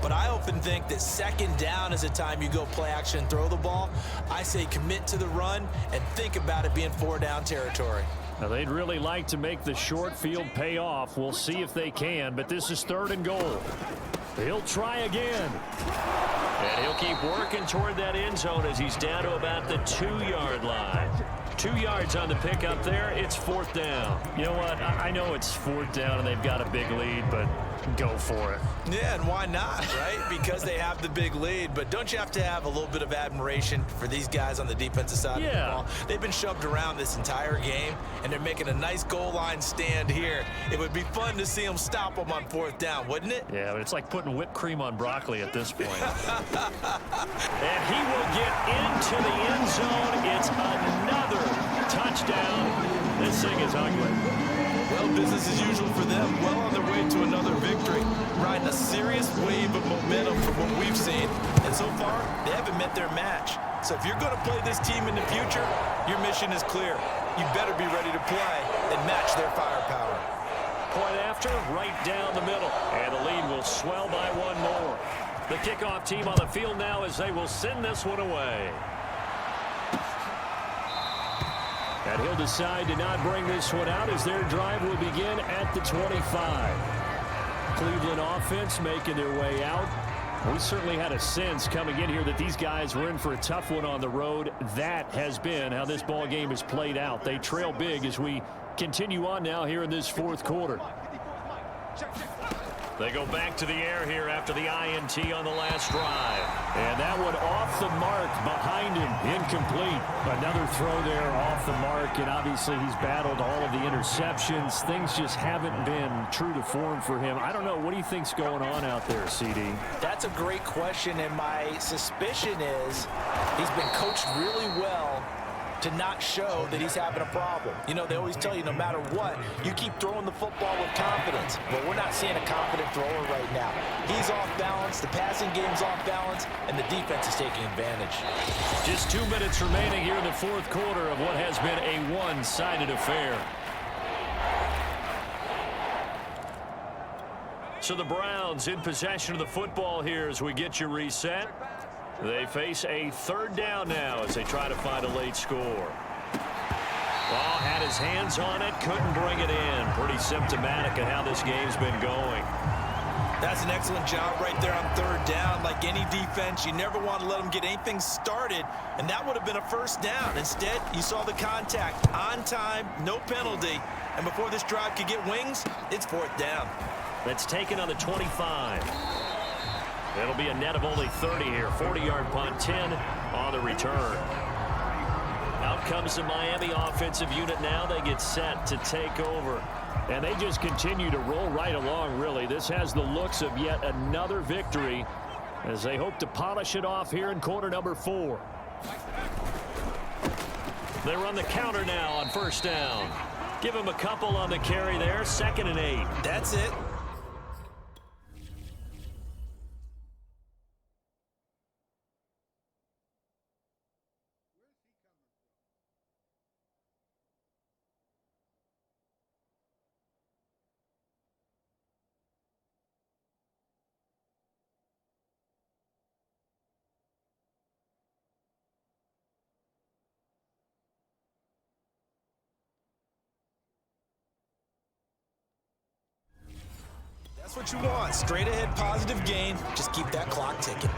But I often think that 2nd down is the time you go play action and throw the ball. I say commit to the run and think about it being 4-down territory. Now, they'd really like to make the short field pay off. We'll see if they can, but this is 3rd and goal. He'll try again. And he'll keep working toward that end zone as he's down to about the 2-yard line. 2 yards on the pickup there. It's 4th down. You know what? I know it's 4th down and they've got a big lead, but go for it. Yeah, and why not, right? Because they have the big lead. But don't you have to have a little bit of admiration for these guys on the defensive side of the ball? They've been shoved around this entire game, and they're making a nice goal line stand here. It would be fun to see them stop them on 4th down, wouldn't it? Yeah, but it's like putting whipped cream on broccoli at this point. And he will get into the end zone. It's another touchdown. This thing is ugly. Well, business as usual for them. Well on their way to another victory. Riding a serious wave of momentum from what we've seen. And so far, they haven't met their match. So if you're going to play this team in the future, your mission is clear. You better be ready to play and match their firepower. Point after, right down the middle. And the lead will swell by 1 more. The kickoff team on the field now as they will send this one away. And he'll decide to not bring this one out as their drive will begin at the 25. Cleveland offense making their way out. We certainly had a sense coming in here that these guys were in for a tough one on the road. That has been how this ball game has played out. They trail big as we continue on now here in this 4th quarter. They go back to the air here after the INT on the last drive. And that one off the mark behind him, incomplete. Another throw there off the mark, and obviously he's battled all of the interceptions. Things just haven't been true to form for him. I don't know. What do you think's going on out there, CD? That's a great question, and my suspicion is he's been coached really well to not show that he's having a problem. You know, they always tell you no matter what, you keep throwing the football with confidence. Well, we're not seeing a confident thrower right now. He's off balance, the passing game's off balance, and the defense is taking advantage. Just 2 minutes remaining here in the 4th quarter of what has been a one-sided affair. So the Browns in possession of the football here as we get you reset. They face a 3rd down now as they try to find a late score. Ball had his hands on it, couldn't bring it in. Pretty symptomatic of how this game's been going. That's an excellent job right there on 3rd down. Like any defense, you never want to let them get anything started, and that would have been a 1st down. Instead, you saw the contact on time, no penalty, and before this drive could get wings, it's 4th down. That's taken on the 25. It'll be a net of only 30 here. 40-yard punt, 10 on the return. Out comes the Miami offensive unit now. They get set to take over. And they just continue to roll right along, really. This has the looks of yet another victory as they hope to polish it off here in quarter number 4. They run the counter now on first down. Give him a couple on the carry there. 2nd and 8. That's it. That's what you want. Straight ahead positive gain. Just keep that clock ticking.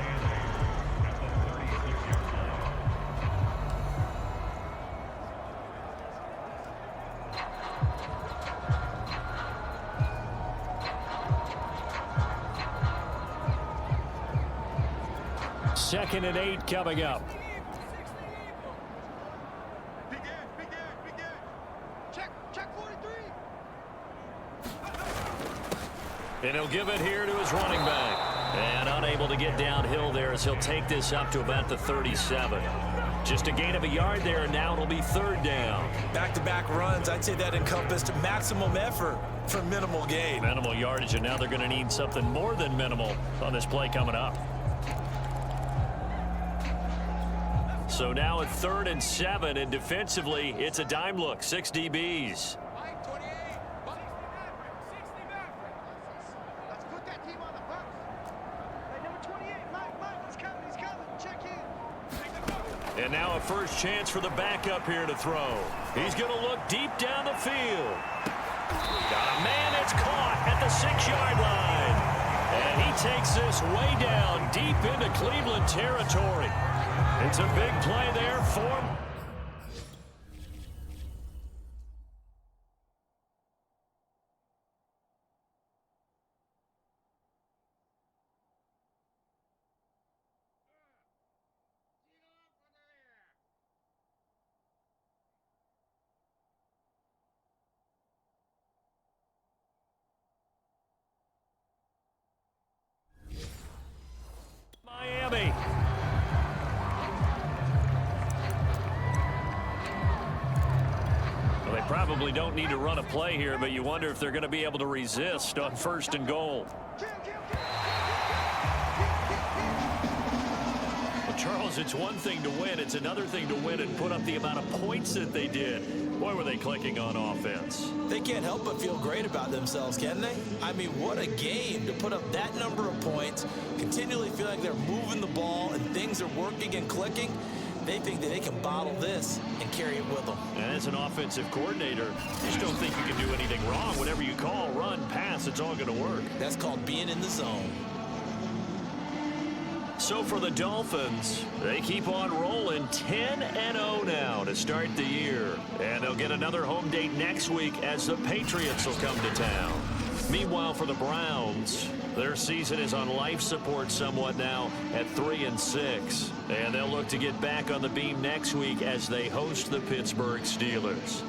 Second and 8 coming up. Big air. Check 43. And he'll give it here to his running back. And unable to get downhill there as he'll take this up to about the 37. Just a gain of a yard there, and now it'll be 3rd down. Back-to-back runs, I'd say that encompassed maximum effort for minimal gain. Minimal yardage, and now they're going to need something more than minimal on this play coming up. So now at 3rd and 7, and defensively, it's a dime look. 6 DBs. Mike, 28. 60 Maverick. Let's put that team on the bus. Hey, number 28, Mike, he's coming. Check in. And now a first chance for the backup here to throw. He's going to look deep down the field. Got a man, it's caught at the 6-yard line. And he takes this way down deep into Cleveland territory. It's a big play there for Miami. Well, they probably don't need to run a play here, but you wonder if they're going to be able to resist on 1st and goal. Well, Charles, it's one thing to win. It's another thing to win and put up the amount of points that they did. Boy, were they clicking on offense. They can't help but feel great about themselves, can they? I mean, what a game to put up that number of points, continually feel like they're moving the ball and things are working and clicking. They think that they can bottle this and carry it with them. And as an offensive coordinator, you just don't think you can do anything wrong. Whatever you call, run, pass, it's all going to work. That's called being in the zone. So for the Dolphins, they keep on rolling 10-0 now to start the year. And they'll get another home date next week as the Patriots will come to town. Meanwhile, for the Browns, their season is on life support somewhat now at 3-6. And they'll look to get back on the beam next week as they host the Pittsburgh Steelers.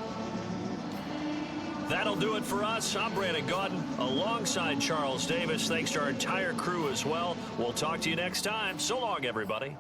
That'll do it for us. I'm Brandon Gaudin alongside Charles Davis. Thanks to our entire crew as well. We'll talk to you next time. So long, everybody.